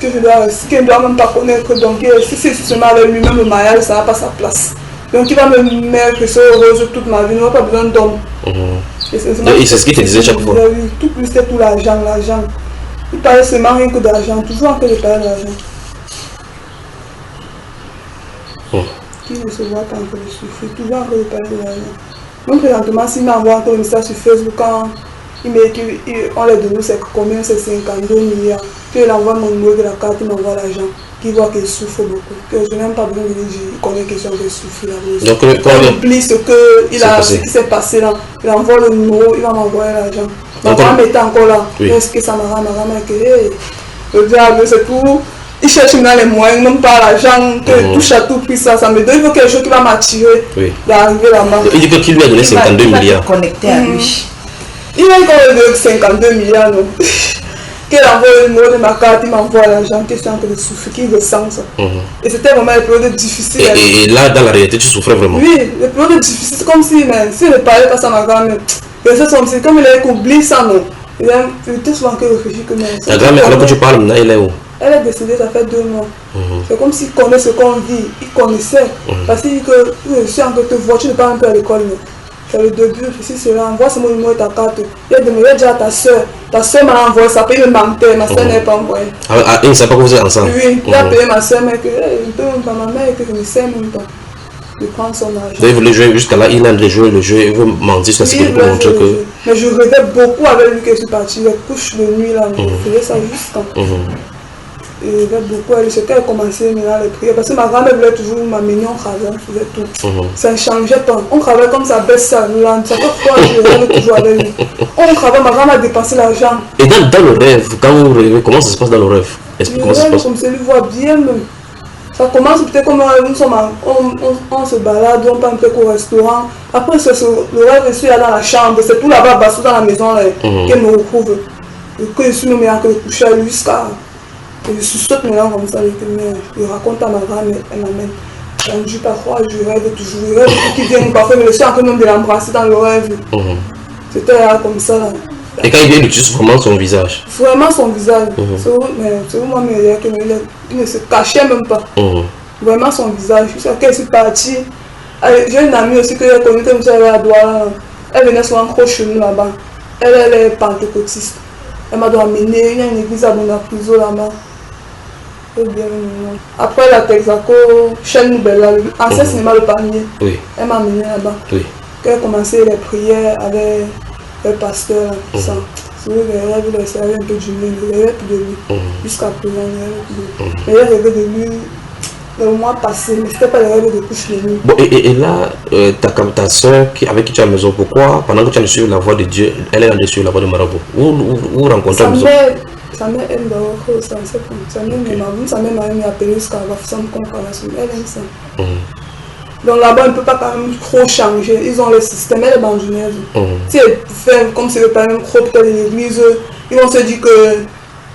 je ne dois même pas connaître, donc si c'est seulement avec lui-même le mariage, ça n'a pas sa place. Donc il va me mettre que c'est heureuse toute ma vie, il n'a pas besoin d'hommes.
Et c'est ce qu'il te disait chaque fois.
Oui, tout plus c'est tout l'argent. Il parlait seulement rien que d'argent, toujours en que de parler d'argent. Qui ne se voit pas encore de souffrir, toujours en que de parler de l'argent. Même présentement, s'il m'envoie encore un message sur Facebook, quand il met qu'on les donne, c'est combien? C'est 52 milliards. Qu'il envoie mon numéro de la carte, il m'envoie l'argent. Qu'il voit qu'il souffre beaucoup. Que je n'ai même pas besoin de lui dire, il connaît question de souffrir là.
Donc, quand
il oublie ce qui s'est passé là, il envoie le numéro, il va m'envoyer l'argent. Donc, en mettant encore là, est-ce que ça m'a que le diable, c'est tout. Il cherche maintenant les moyens, même pas l'argent, que touche à tout prix, ça me donne. Il faut quelque chose qui va m'attirer d'arriver là-bas.
Il dit qu'il lui a donné 52 milliards.
Connecté à lui.
Il a encore donné 52 milliards, non? Qu'il envoie le numéro de ma carte, il m'envoie l'argent, question de souffrir, qu'il ressent ça. Et c'était vraiment une période difficile.
Et là, dans la réalité, tu souffrais vraiment?
Oui, une période difficile, c'est comme si, s'il ne parlait pas à ma grand-mère, c'est comme il avait oublié ça, non? Il était souvent que réfléchir que non.
Ta grand-mère, alors que tu parles maintenant, elle est où?
Elle est décédée, ça fait 2 mois. C'est comme s'il connaît ce qu'on vit. Il connaissait. Parce qu'il dit que je suis en train de te voir, tu ne pars un peu à l'école. C'est le début, si cela, envoie ce mon numéro et ta carte. Il a demandé déjà à ta soeur. Ta soeur m'a envoyé, ça paye le menteur. Ma soeur n'est pas envoyée.
Ah, il ne sait pas que vous êtes ensemble?
Oui, il a payé ma soeur, mais que je ne peux même pas ma mère et que je ne sais même pas. Il prend son argent.
Il voulait jouer jusqu'à là, il a joué le jeu, il veut mentir sur ce qu'il peut montrer que.
Mais je rêvais beaucoup avec lui que je suis partie. Les couches de nuit là, je faisais ça juste quand. Et je rêvais beaucoup avec lui. C'est qu'elle commençait maintenant les prières. Parce que ma grand-mère voulait toujours m'amener, on travaillait, on faisait tout. Ça ne changeait pas. On travaillait comme ça, baisse ça, là. Ça fait quoi je rêvais toujours avec lui. On travaillait, ma grand-mère a dépensé l'argent.
Et dans le rêve, quand vous rêvez, comment ça se passe dans le rêve?
Explique-moi ça se passe. Comme ça, lui voit bien même. Ça commence peut-être comme on se balade, on part peut-être au restaurant. Après, le rêve, je suis là dans la chambre. C'est tout là-bas, basse dans la maison, qu'elle me retrouve. Et que je suis même que je coucher à lui jusqu'à. Je saute maintenant comme ça avec lui. Je raconte à ma grand-mère, elle m'amène. Je ne dis pas quoi, je rêve toujours. Je rêve qui vient parfois, mais je suis en train de l'embrasser dans le rêve. C'était là comme ça. Là.
Et quand il vient, il utilise vraiment son visage.
Vraiment son visage. C'est vraiment meilleur qu'il ne se cachait même pas. Vraiment son visage. Jusqu'à qu'elle suis partie. J'ai une amie aussi que j'ai connue comme ça à Douala. Elle venait souvent trop chez nous là-bas. Elle est pentecôtiste. Elle m'a amené. Il y a une église à Bonapriso là-bas. Après la Texaco, chaîne nouvelle, ancien cinéma Le Palmier. Elle m'a amené là-bas. Quand elle commençait les prières avec le pasteur, ça. C'est vrai qu'elle avait un peu du lui, il rêvait plus de lui. Jusqu'à présent, il rêvait de lui le mois passé, mais c'était pas le rêve de couche de nuit.
Bon, et là, ta soeur avec qui tu es à la maison, pourquoi pendant que tu es sur la voie de Dieu, elle est sur la voie de Marabout? Vous rencontrez à la maison?
Sa mère aime d'abord ça, c'est comme sa mère m'a appelé jusqu'à la façon de comprendre. Elle aime ça. Donc là-bas, on ne peut pas quand même trop changer. Ils ont le système, elle est bandounaise. Si elle fait comme si elle pas même trop peut-être l'église, ils vont se dire que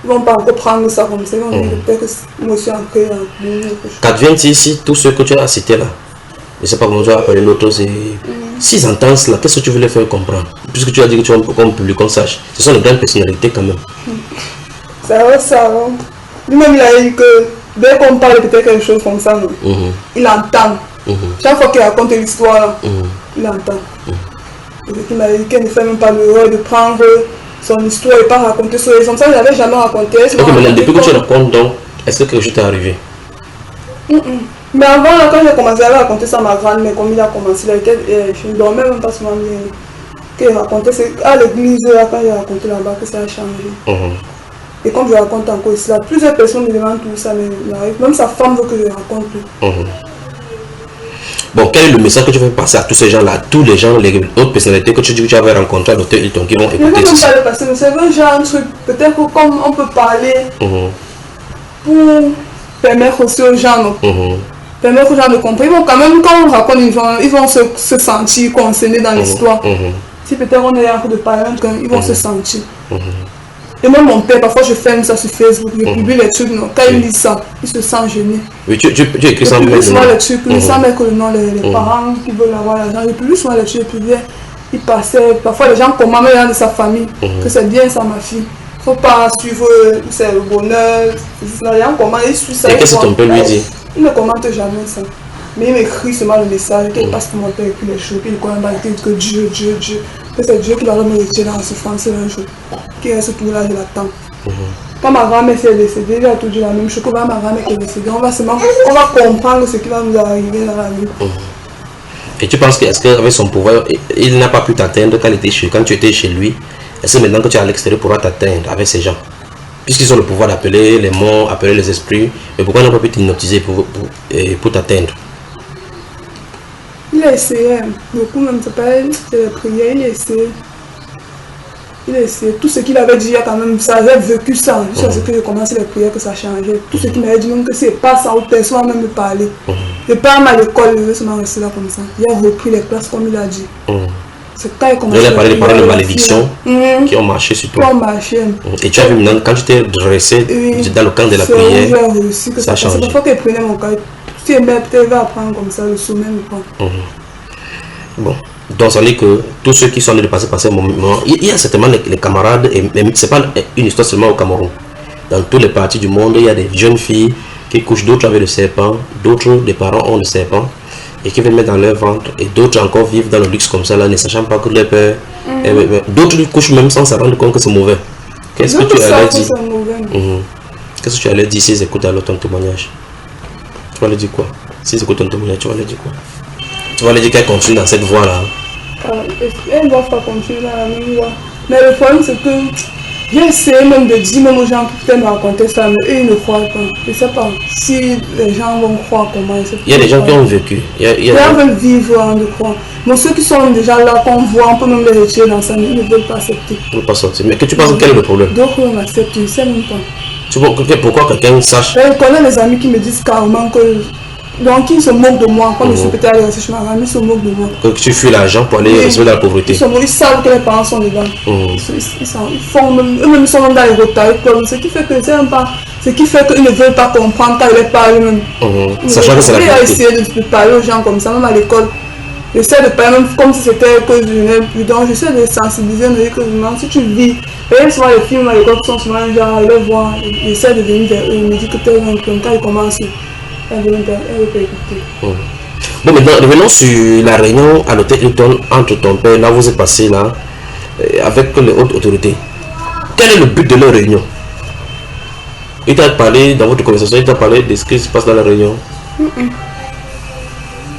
ils ne vont pas encore prendre ça comme ça. Ils vont dire peut-être que moi aussi ancré là.
Qu'advient ici, tous ceux que tu as cités là, je ne sais pas comment tu as appelé l'autre, c'est 6 entends cela, qu'est-ce que tu voulais faire comprendre? Puisque tu as dit que tu veux qu'on publie, qu'on sache. Ce sont les grandes personnalités quand même.
Ça va. Lui-même, il a dit que dès qu'on parle peut-être quelque chose comme ça, il entend. Chaque fois qu'il raconte l'histoire, il entend. Et il m'a dit qu'elle ne fait même pas l'erreur de prendre son histoire et pas raconter sur les hommes. Ça, je n'avais jamais raconté.
Ok, mais depuis que tu racontes, donc, est-ce que quelque chose t'est arrivé?
Mais avant, là, quand j'ai commencé à raconter ça à ma grand-mère, comme il a commencé, je ne dormais même pas souvent bien. Qu'il racontait, c'est à l'église, là, quand il a raconté là-bas, que ça a changé. Et comme je raconte encore ici, là, plusieurs personnes me demandent tout ça, mais même sa femme veut que je raconte tout.
Bon, quel est le message que tu veux passer à tous ces gens-là, tous les gens, les autres personnalités que tu dis que tu avais rencontrées à l'hôtel Hilton qui vont écouter tout ça?
Je ne vais pas le passer, mais c'est un genre de truc, peut-être que comme on peut parler pour permettre aussi aux gens, permettre aux gens de comprendre. Ils vont quand même, quand on raconte, ils vont se sentir concernés dans l'histoire. Si peut-être on est en train de parler, ils vont se sentir. Et même mon père, parfois je filme ça sur Facebook, je publie les trucs, non. Quand il lit ça, il se sent gêné.
Oui, tu écris ça en
même. Je publie souvent les trucs, sans mettre le nom, les parents qui veulent avoir l'argent. Je publie souvent les trucs, je publie. Il passait, parfois les gens commentent même de sa famille, que c'est bien ça ma fille. Il ne faut pas suivre, c'est le bonheur. Les gens commentent, ils suivent ça.
Et qu'est-ce que ton père lui dit?
Il ne commente jamais ça. Mais il m'écrit seulement le message, qu'il passe pour mon père et puis les choses, puis il connaît pas que Dieu, que c'est Dieu qui va me retirer dans la souffrance un jour, qui reste tout là, je l'attends. Quand ma grand-mère s'est décédée, il a tout dit la même chose, que ma grand-mère qui est décédée, on va comprendre ce qui va nous arriver dans la vie.
Et tu penses qu'est-ce qu'avec son pouvoir, il n'a pas pu t'atteindre quand tu étais chez lui? Est-ce que maintenant que tu es à l'extérieur, pourra t'atteindre avec ces gens? Puisqu'ils ont le pouvoir d'appeler les morts, appeler les esprits, mais pourquoi ils n'ont pas pu t'hypnotiser pour t'atteindre?
Il a essayé, beaucoup même, c'est pas les prières, il a essayé. Il a essayé. Tout ce qu'il avait dit, il a quand même, ça avait vécu ça. Jusqu'à ce que j'ai commencé les prières, que ça changeait. Tout ce qu'il m'avait dit, même que c'est pas ça, où personne va même me parler. Je parle à l'école, je vais seulement rester là comme ça. Il a repris les classes comme il a dit. C'est quand il commence.
Il a parlé des paroles de malédiction qui ont marché sur toi.
Qui ont marché.
Et tu as vu maintenant, quand tu t'es dressé dans le camp de la prière, ça a changé.
C'est parfois qu'il prenait mon cas. Si elle peut-être va apprendre comme ça le sommet ou pas.
Bon, donc ça veut dire que tous ceux qui sont allés passer par ce moment, il y a certainement les camarades, et c'est pas une histoire seulement au Cameroun. Dans toutes les parties du monde, il y a des jeunes filles qui couchent, d'autres avec le serpent, d'autres, des parents ont le serpent et qui veulent mettre dans leur ventre, et d'autres encore vivent dans le luxe comme ça, là, ne sachant pas que leur père. D'autres couchent même sans se rendre compte que c'est mauvais. Qu'est-ce que tu allais dire? Qu'est-ce que tu allais dire s'ils écoutent alors ton témoignage? Tu vas leur dire quoi? S'ils écoutent ton témoignage, tu vas leur dire quoi? Tu vas leur dire qu'elle continue dans cette voie-là.
Elle ne va pas continuer dans la même voie. Mais le problème, c'est que j'ai essayé même de dire même aux gens qui peut-être me raconter ça, mais eux, ils ne croient pas. Je ne sais pas si les gens vont croire comment ils se font.
Il y a des gens qui ont vécu.
Les gens veulent vivre en de croire. Mais ceux qui sont déjà là, qu'on voit, on peut même les retirer dans ça, mais ils ne veulent pas accepter.
Ils ne veulent pas sortir. Mais que tu penses quel est le problème?
D'autres vont accepter, je ne sais même pas.
Tu vois pourquoi quelqu'un sache?
Je connais des amis qui me disent carrément que. Donc ils se moquent de moi, comme je suis peut-être allé chez ma famille, ils se moquent de moi.
Que tu fuis l'argent pour aller recevoir la pauvreté.
Ils savent que les parents sont dedans. Ils font même, eux-mêmes sont dans les retards, ce qui fait que qu'ils ne veulent pas comprendre quand ils parlent eux-mêmes.
Sachant que c'est la vérité.
J'ai essayé de parler aux gens comme ça, même à l'école. J'essaie de parler même comme si c'était que je venais plus. Donc j'essaie de sensibiliser, de dire que si tu vis, et souvent les films à l'école sont souvent genre, ils les voient, j'essaie de venir vers eux, ils me disent que tel quand ils commencent.
Bon, maintenant, revenons sur la réunion à l'hôtel Hilton entre ton père, là vous êtes passé là, avec les hautes autorités. Quel est le but de leur réunion? Il t'a parlé, dans votre conversation, il t'a parlé de ce qui se passe dans la réunion?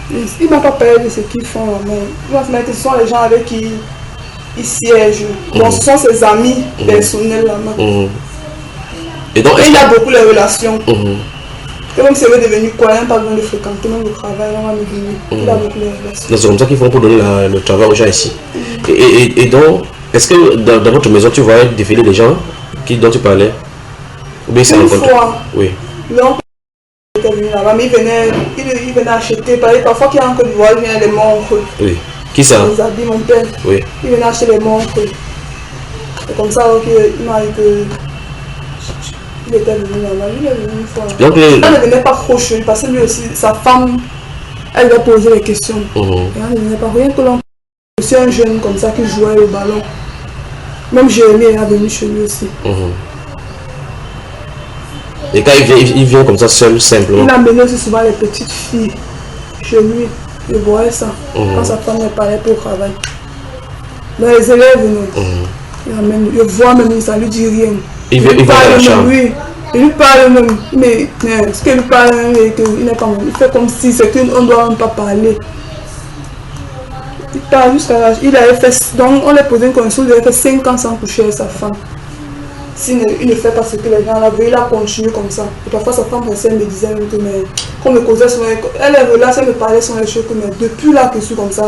Il ne m'a pas parlé de ce qu'ils font, mais ce sont les gens avec qui il siège. Donc ce sont ses amis personnels là-bas. Et il a beaucoup les relations. Et même si elle est devenue quoi, elle n'a pas besoin de fréquenter, même le travail, on va me donner. Il a beaucoup les relations.
C'est comme ça qu'ils font pour donner le travail aux gens ici. Et donc, est-ce que dans votre maison, tu vois défiler les gens dont tu parlais? Ou bien c'est
une fois,
oui.
L'oncle était venu là-bas, mais il venait acheter. Parfois qu'il y a un Côte d'Ivoire, il vient les montres.
Oui. Qui ça?
Les habits, mon père.
Oui. Il
venait acheter les montres. C'est comme ça qu'il m'a dit que. Il était venu là-bas, il est venu une fois. Donc, elle ne venait pas trop chaud parce que lui aussi, sa femme, elle lui a posé les questions. Et elle ne venait pas rien que l'on. C'est un jeune comme ça qui jouait au ballon. Même Jérémy est venu chez lui aussi.
Et quand il vient comme ça seul, simplement?
Il a mené aussi souvent les petites filles chez lui. Je voyais ça. Quand sa femme me parlait pour le travail. Dans les élèves, je vois même, ça ne lui dit rien.
Il parle
même, oui. Il lui parle même. Mais ce qu'il lui parle, il fait comme si c'est qu'on ne doit même pas parler. Il parle jusqu'à l'âge. Il avait fait. Donc, on lui a posé une condition, il avait fait 5 ans sans coucher avec sa femme. Il ne fait pas ce que les gens l'avaient, il a continué comme ça. Et parfois, sa femme me disait que, mais, qu'on me causait sur elle est relâche, elle me parlait sur les choses, mais depuis là que je suis comme ça,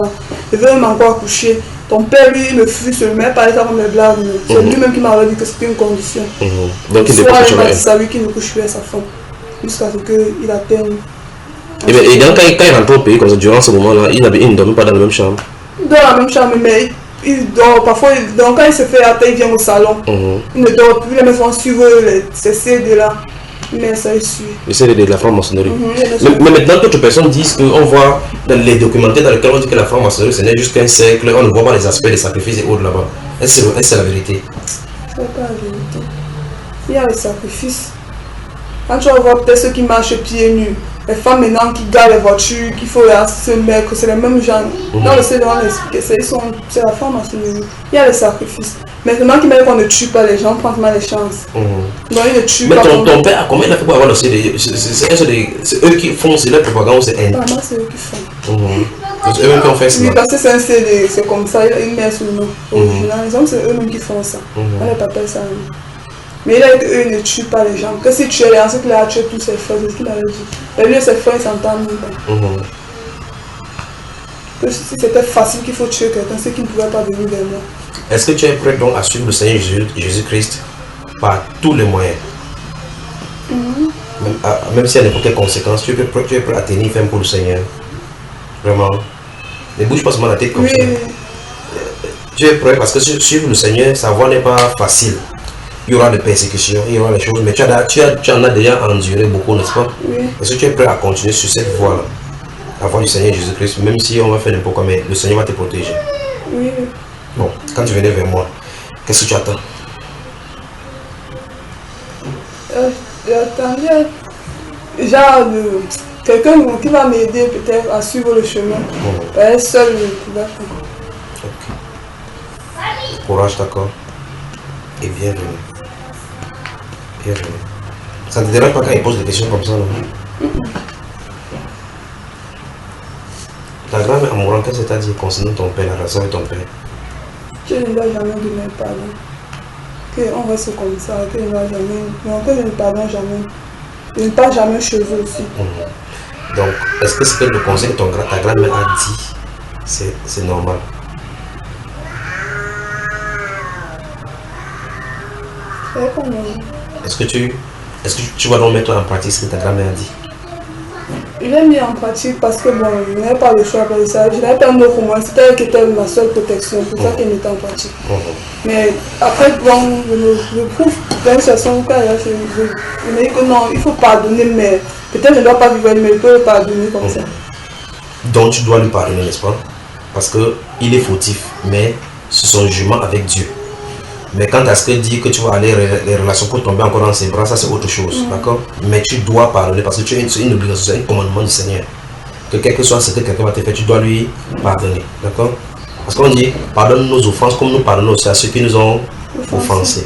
je veux même encore coucher. Ton père, lui, il me fuit seulement, il parlait ça comme des blagues. C'est lui-même qui m'avait dit que c'était une condition.
Donc, il dépose sur elle.
C'est lui qui ne couche plus avec sa femme, jusqu'à ce qu'il atteigne.
Et donc, quand il rentre au pays, comme ça, durant ce moment-là, il ne dormait pas dans la même chambre.
Dans la même chambre, mais il dort parfois. Donc, quand il se fait atteindre, il vient au salon. Il ne dort plus, les maisons suivent ces CD-là. Mais ça, il suit.
Les CD de la franc-maçonnerie. Mais maintenant, d'autres personnes disent qu'on voit dans les documentaires dans lesquels on dit que la franc-maçonnerie, ce n'est juste qu'un cercle, on ne voit pas les aspects des sacrifices et autres là-bas. Est-ce que c'est la vérité?
Ce n'est pas la vérité. Il y a les sacrifices. Quand tu vas voir peut-être ceux qui marchent pieds nus, les femmes maintenant qui gardent les voitures, qu'il faut se mettre, c'est les mêmes gens. Dans le CD, on explique, c'est la franc-maçonnerie. Il y a les sacrifices. Maintenant qu'ils qu'on ne tue pas les gens, on prend mal les chances. Donc ils ne tuent pas.
Mais ton père, comment il a fait pour avoir le CD? C'est eux qui font, c'est leur propagande ou c'est un?
Apparemment, c'est eux qui font.
C'est eux-mêmes qui ont fait ça.
Oui, parce que c'est un CD, c'est comme ça, il met sur le nom original. C'est eux-mêmes qui font ça. On ne pas appelle ça. Mais il a dit qu'eux ne tuent pas les gens. Que si tu es les gens, c'est qu'il a tué tous ses frères, c'est ce qu'il avait dit. Et lui et ses frères, ils s'entendent même pas. Que si c'était facile qu'il faut tuer quelqu'un, c'est qu'il ne pouvait pas venir vers moi.
Est-ce que tu es prêt donc à suivre le Seigneur Jésus-Christ par tous les moyens? Même s'il y a n'importe quelle conséquence, tu es prêt à tenir ferme pour le Seigneur? Vraiment? Ne bouge pas seulement la tête comme ça. Tu es prêt parce que suivre le Seigneur, sa voie n'est pas facile. Il y aura des persécutions, il y aura des choses, mais tu en as déjà enduré beaucoup, n'est-ce pas? Est-ce que tu es prêt à continuer sur cette voie-là? La voie du Seigneur Jésus-Christ, même si on va faire n'importe quoi, mais le Seigneur va te protéger.
Oui.
Bon, quand tu venais vers moi, qu'est-ce que tu attends?
J'attendais genre quelqu'un qui va m'aider peut-être à suivre le chemin. Elle seule ne pouvait pas.
Ok. Courage, d'accord. Et bienvenue. Bienvenue. Ça ne te dérange pas quand il pose des questions comme ça, non? Ta grand-mère en mourant, qu'est-ce que tu as dit concernant ton père, la relation avec ton père?
Je ne dois jamais donner pardon. Qu'on reste comme ça, que je ne dois jamais. Non, que je ne pardonne jamais. Je ne parle jamais chez eux aussi.
Donc, est-ce que c'est le conseil que ta grand-mère a dit, c'est normal? Est-ce que tu vas donc mettre en pratique ce que ta grand-mère a dit?
Je l'ai mis en pratique parce que bon, je n'avais pas le choix pour ça. Je n'avais pas un autre moyen. C'était elle qui était ma seule protection. C'est pour ça qu'elle mettait en pratique. Mais après, bon, je prouve dans une situation où je me dis que non, il faut pardonner, mais peut-être je ne dois pas vivre, mais je peux le pardonner comme ça.
Donc tu dois lui pardonner, n'est-ce pas? Parce qu'il est fautif, mais c'est son jugement avec Dieu. Mais quant à ce que dit que tu vas aller les relations pour tomber encore dans ses bras, ça c'est autre chose, d'accord? Mais tu dois pardonner parce que c'est une obligation, c'est un commandement du Seigneur. Que quel que soit ce que quelqu'un va te faire, tu dois lui pardonner, d'accord? Parce qu'on dit, pardonne nos offenses comme nous pardonnons aussi à ceux qui nous ont offensés.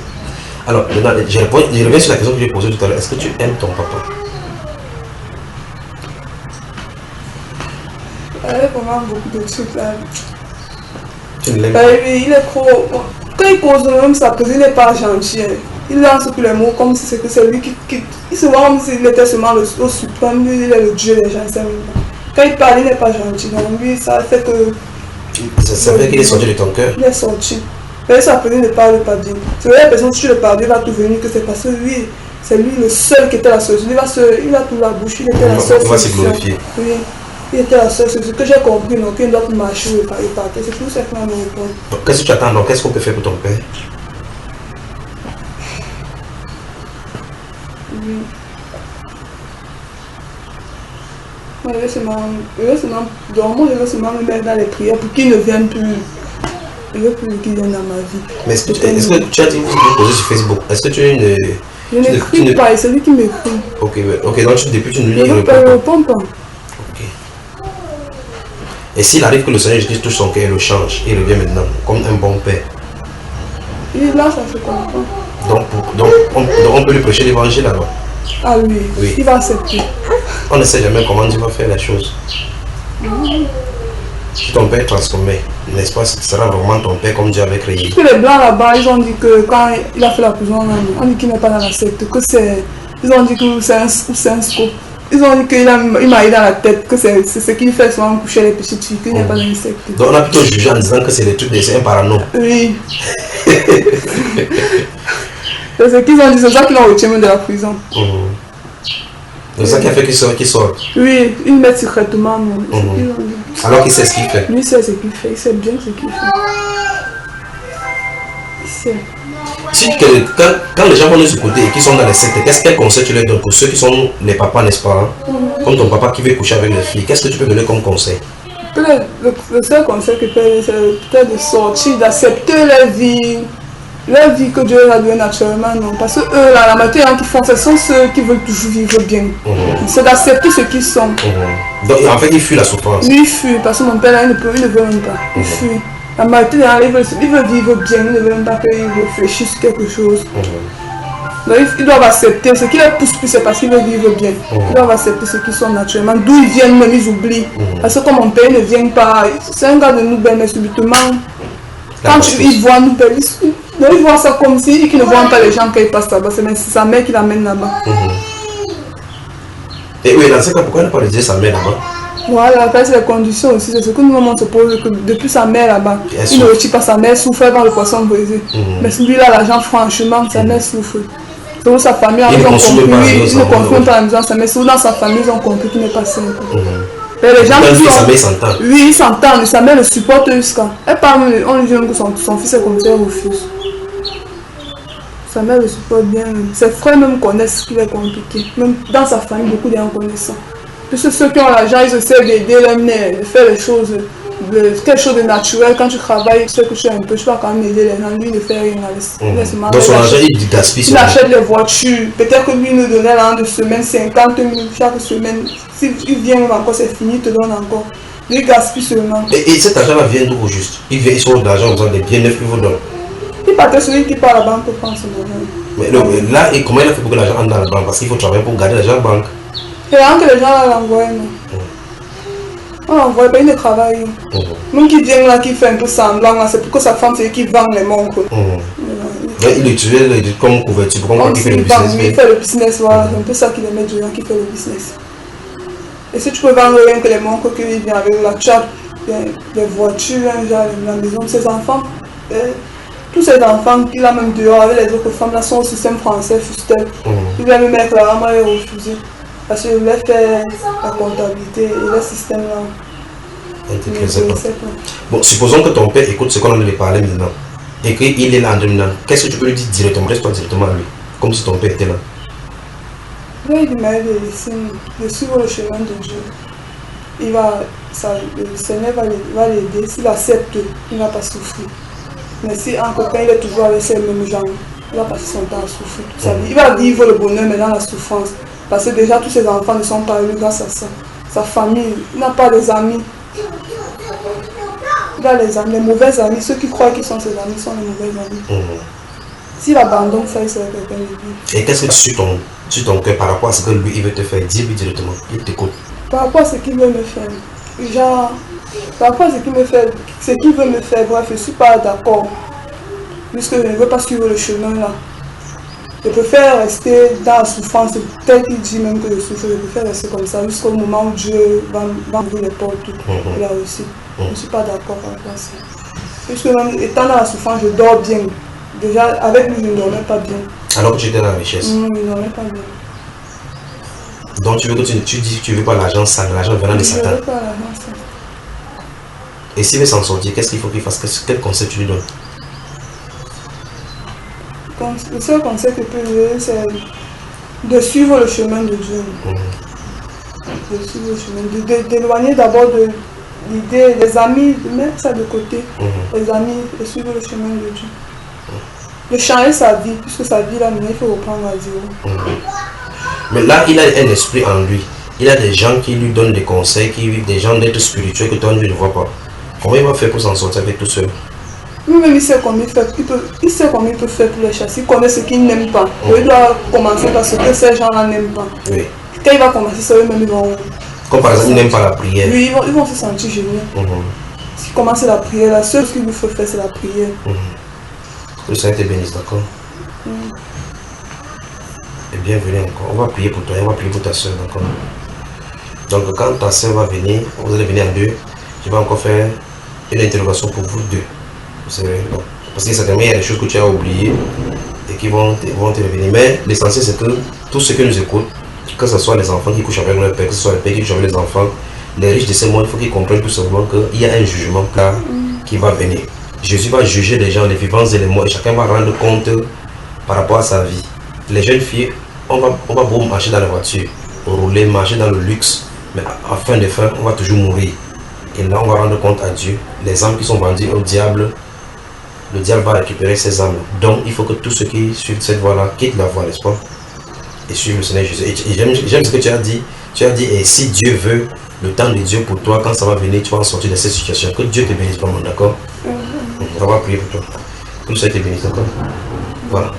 Alors, maintenant, je reviens sur la question que j'ai posée tout à l'heure. Est-ce que tu aimes ton papa?
Il y a vraiment beaucoup de trucs là.
Tu ne l'aimes pas?
Il est trop... Quand il cause même sa prise, il n'est pas gentil. Il lance tous les mots comme si c'était celui qui... Il se voit comme s'il était seulement le suprême, lui, il est le Dieu des gens. Quand il parle, il n'est pas gentil. Donc lui, ça fait que...
Ça veut dire qu'il est sorti de ton cœur?
Il est sorti. Mais sa prise ne parle pas bien. C'est vrai, la personne, si tu le parles, il va tout venir, que c'est parce que lui, c'est lui le seul qui était la solution. Il a tout la bouche, il était la seule solution.
Il va se glorifier.
Oui. Il était la seule solution. Ce que j'ai compris, donc il ne doit plus marcher ou partir. C'est tout ça qu'on me répond.
Donc, qu'est-ce que tu attends? Donc, qu'est-ce qu'on peut faire pour ton père?
Oui. Moi, je vais seulement me mettre dans les prières pour qu'il ne vienne plus. Je veux plus qu'il vienne dans ma vie.
Mais est-ce que tu as dit que poser sur Facebook? Est-ce que tu as une...
Je n'écris pas, c'est lui qui m'écrit.
Ok, donc depuis tu ne lui
réponds pas.
Et s'il arrive que le Seigneur Jésus touche son cœur et le change, il revient maintenant comme un bon père.
Et là, ça se comprend.
Donc on peut lui prêcher l'évangile alors.
Ah oui,
Oui.
il va accepter.
On ne sait jamais comment Dieu va faire les choses. Si ton père est transformé, n'est-ce pas, ce sera vraiment ton père comme Dieu avait créé.
Parce que les blancs là-bas, ils ont dit que quand il a fait la prison, on dit qu'il n'est pas dans la secte, que c'est. Ils ont dit que c'est un scoop. Ils ont dit qu'il m'a eu dans la tête, que c'est ce qu'il fait souvent coucher les petites filles, qu'il n'est pas dans une secte.
Donc on a plutôt jugé en disant que c'est des trucs, c'est un parano.
Oui. C'est ce qu'ils ont dit, c'est ça qu'ils l'ont retiré de la prison.
C'est ça qui a fait qu'il sort.
Oui, ils le mettent secrètement. C'est ce qu'ils ont dit.
Alors qu'il sait ce qu'il fait.
Lui, il sait ce qu'il fait, il sait bien ce qu'il fait. Il sait.
Si quand les gens vont de ce côté et qui sont dans les sectes, qu'est-ce quel conseil tu leur donnes pour ceux qui sont les papas, n'est-ce pas, hein? Comme ton papa qui veut coucher avec les filles, qu'est-ce que tu peux donner comme conseil?
Le seul conseil que je peux donner, c'est peut-être de sortir, d'accepter leur vie que Dieu leur a donnée naturellement, non. Parce que eux, là, la majorité qui font, ce sont ceux qui veulent toujours vivre bien. C'est d'accepter ce qu'ils sont.
Donc en fait, il fuit la souffrance.
Lui, il fuit, parce que mon père, là, il ne veut même pas. Il fuit. La majorité des gens, ils veulent vivre bien, ils ne veulent même pas qu'ils réfléchissent sur quelque chose. Donc, ils doivent accepter. Ce qui les pousse plus, c'est parce qu'ils veulent vivre bien. Ils doivent accepter ce qu'ils sont naturellement. D'où ils viennent, même ils oublient. Parce que comme mon père ne vient pas, c'est un gars de Noubel, mais subitement, quand ils voient Noubel, ils voient ça comme si ils ne voient pas les gens quand ils passent là-bas. C'est sa mère qui l'amène là-bas.
Et oui, dans ce cas, pourquoi ne pas dire sa mère là-bas?
Voilà, après c'est les conditions aussi, c'est ce que nous se pose, que depuis sa mère là-bas, il ne retire pas sa mère, souffre avant le poisson brisé. Mais celui-là, l'argent franchement, sa mère souffre. C'est où sa famille, ils ont compris, ils ne consomment pas la maison, mais c'est où dans sa famille, ils ont compris qu'il n'est pas simple. Les gens qui sont... Oui, ils s'entendent, sa mère le supporte jusqu'à... Elle parle, on lui dit que son fils est comme ça, il refuse. Sa mère le supporte bien, ses frères même connaissent ce qui est compliqué. Même dans sa famille, beaucoup de gens connaissent ça. Puisque ceux qui ont l'argent, ils essaient d'aider leur mère, de faire les choses, quelque chose de naturel. Quand tu travailles, tu sais que tu es un peu, tu vas quand même aider les gens. Lui, il ne fait rien.
Donc son argent, il gaspille.
Il achète les voitures. Peut-être que lui, il nous donnait l'an de semaine 50 000 chaque semaine. S'il vient encore, c'est fini, il te donne encore. Lui, il gaspille seulement.
Et cet argent-là vient d'où au juste? Il sort d'argent en faisant des biens neufs, il vous donne.
Il partait celui qui part à la banque pour prendre son argent.
Mais non, mais là, et comment il a fait pour que l'argent entre dans la banque? Parce qu'il faut travailler pour garder l'argent en banque.
C'est là que les gens l'envoient, non. On l'envoie, il ne travaille. Même qui vient là, qui fait un peu semblant, c'est pour que sa femme, c'est qui vend les montres.
Il l'utilise comme couverture, comme il fait le business.
Il fait le business, voilà. C'est un peu ça qui les met du gens qui fait le business. Et si tu peux vendre rien que les montres qu'il vient avec la chat, les voitures, genre la maison de ses enfants, tous ces enfants qu'il a même dehors avec les autres femmes là sont au système français, Fustel. Il vient me mettre là, moi il est refusé. Parce que je voulais faire la comptabilité et le système là.
Bon, supposons que ton père écoute ce qu'on en avait parlé maintenant et qu'il est là en dominant. Qu'est-ce que tu peux lui dire directement? Reste-toi directement à lui, comme si ton père était là.
Oui, il m'a aidé de suivre le chemin de Dieu. Le Seigneur va l'aider. S'il accepte, il ne va pas souffrir. Mais si en copain il est toujours avec ces mêmes gens, il va passer son temps à souffrir toute sa vie. Il va vivre le bonheur mais dans la souffrance. Parce que déjà tous ses enfants ne sont pas lui grâce à ça. Sa famille, il n'a pas des amis. Il a les mauvais amis. Ceux qui croient qu'ils sont ses amis sont les mauvais amis. S'il abandonne ça, il sera quelqu'un de vie.
Et qu'est-ce que tu suis ton cœur par rapport à ce que lui il veut te faire? Dis-lui directement, il t'écoute.
Par rapport à ce qu'il veut me faire. Genre, par rapport à ce qu'il veut me faire, bref, je ne suis pas d'accord. Puisque je ne veux pas suivre le chemin là. Je préfère rester dans la souffrance, tel qu'il dit même que je souffre, je préfère rester comme ça jusqu'au moment où Dieu va ouvrir les portes et la réussite. Je ne suis pas d'accord par rapport à ça. Puisque même étant dans la souffrance, je dors bien. Déjà, avec lui, je ne dormais pas bien.
Alors que tu étais dans la richesse?
Je ne dormais pas bien.
Donc tu veux que tu dis que tu ne veux pas l'argent sale, l'argent venant de Satan?
Je ne veux pas l'argent sale.
Et s'il veut s'en sortir, qu'est-ce qu'il faut qu'il fasse? Quel conseil tu lui donnes?
Le seul conseil que je peux lui donner, c'est de suivre le chemin de Dieu. De suivre le chemin, d'éloigner d'abord de l'idée des amis, de mettre ça de côté, les amis, de suivre le chemin de Dieu. De changer sa vie, puisque sa vie là, maintenant, il faut reprendre à zéro.
Mais là, il a un esprit en lui il y a des gens qui lui donnent des conseils, des gens d'être spirituels que toi tu ne vois pas. Comment il va faire pour s'en sortir avec tout seul?
Lui-même, il sait comment il fait. Il sait comment il peut faire pour les chasser. Il connaît ce qu'il n'aime pas. Il doit commencer par ce que ces gens-là n'aiment pas.
Oui.
Quand il va commencer ça, eux-mêmes, ils vont...
Comme par exemple, il n'aime pas la prière.
Oui, ils vont se sentir gênés. S'il commence la prière, la seule chose qu'il lui faut faire, c'est la prière.
Que le Seigneur te bénisse, d'accord? Et bienvenue encore. On va prier pour toi, on va prier pour ta soeur, d'accord? Donc quand ta soeur va venir, vous allez venir à deux, je vais encore faire une interrogation pour vous deux. Vous savez, bon. Parce que certainement il y a des choses que tu as oubliées et qui vont te revenir. Mais l'essentiel c'est que tous ceux qui nous écoutent, que ce soit les enfants qui couchent avec leur père, que ce soit les pères qui couchent avec les enfants, les riches de ce monde, il faut qu'ils comprennent tout simplement qu'il y a un jugement clair qui va venir. Jésus va juger les gens, les vivants et les morts, et chacun va rendre compte par rapport à sa vie. Les jeunes filles, on va beaucoup marcher dans la voiture, rouler, marcher dans le luxe, mais à fin de fin, on va toujours mourir. Et là, on va rendre compte à Dieu. Les âmes qui sont vendues au diable, le diable va récupérer ces âmes. Donc, il faut que tous ceux qui suivent cette voie-là quittent la voie, n'est-ce pas? Et suivent le Seigneur Jésus. Et j'aime ce que tu as dit. Tu as dit, et si Dieu veut, le temps de Dieu pour toi, quand ça va venir, tu vas en sortir de cette situation. Que Dieu te bénisse vraiment, d'accord? On va prier pour toi. Que le Seigneur te bénisse, d'accord? Voilà.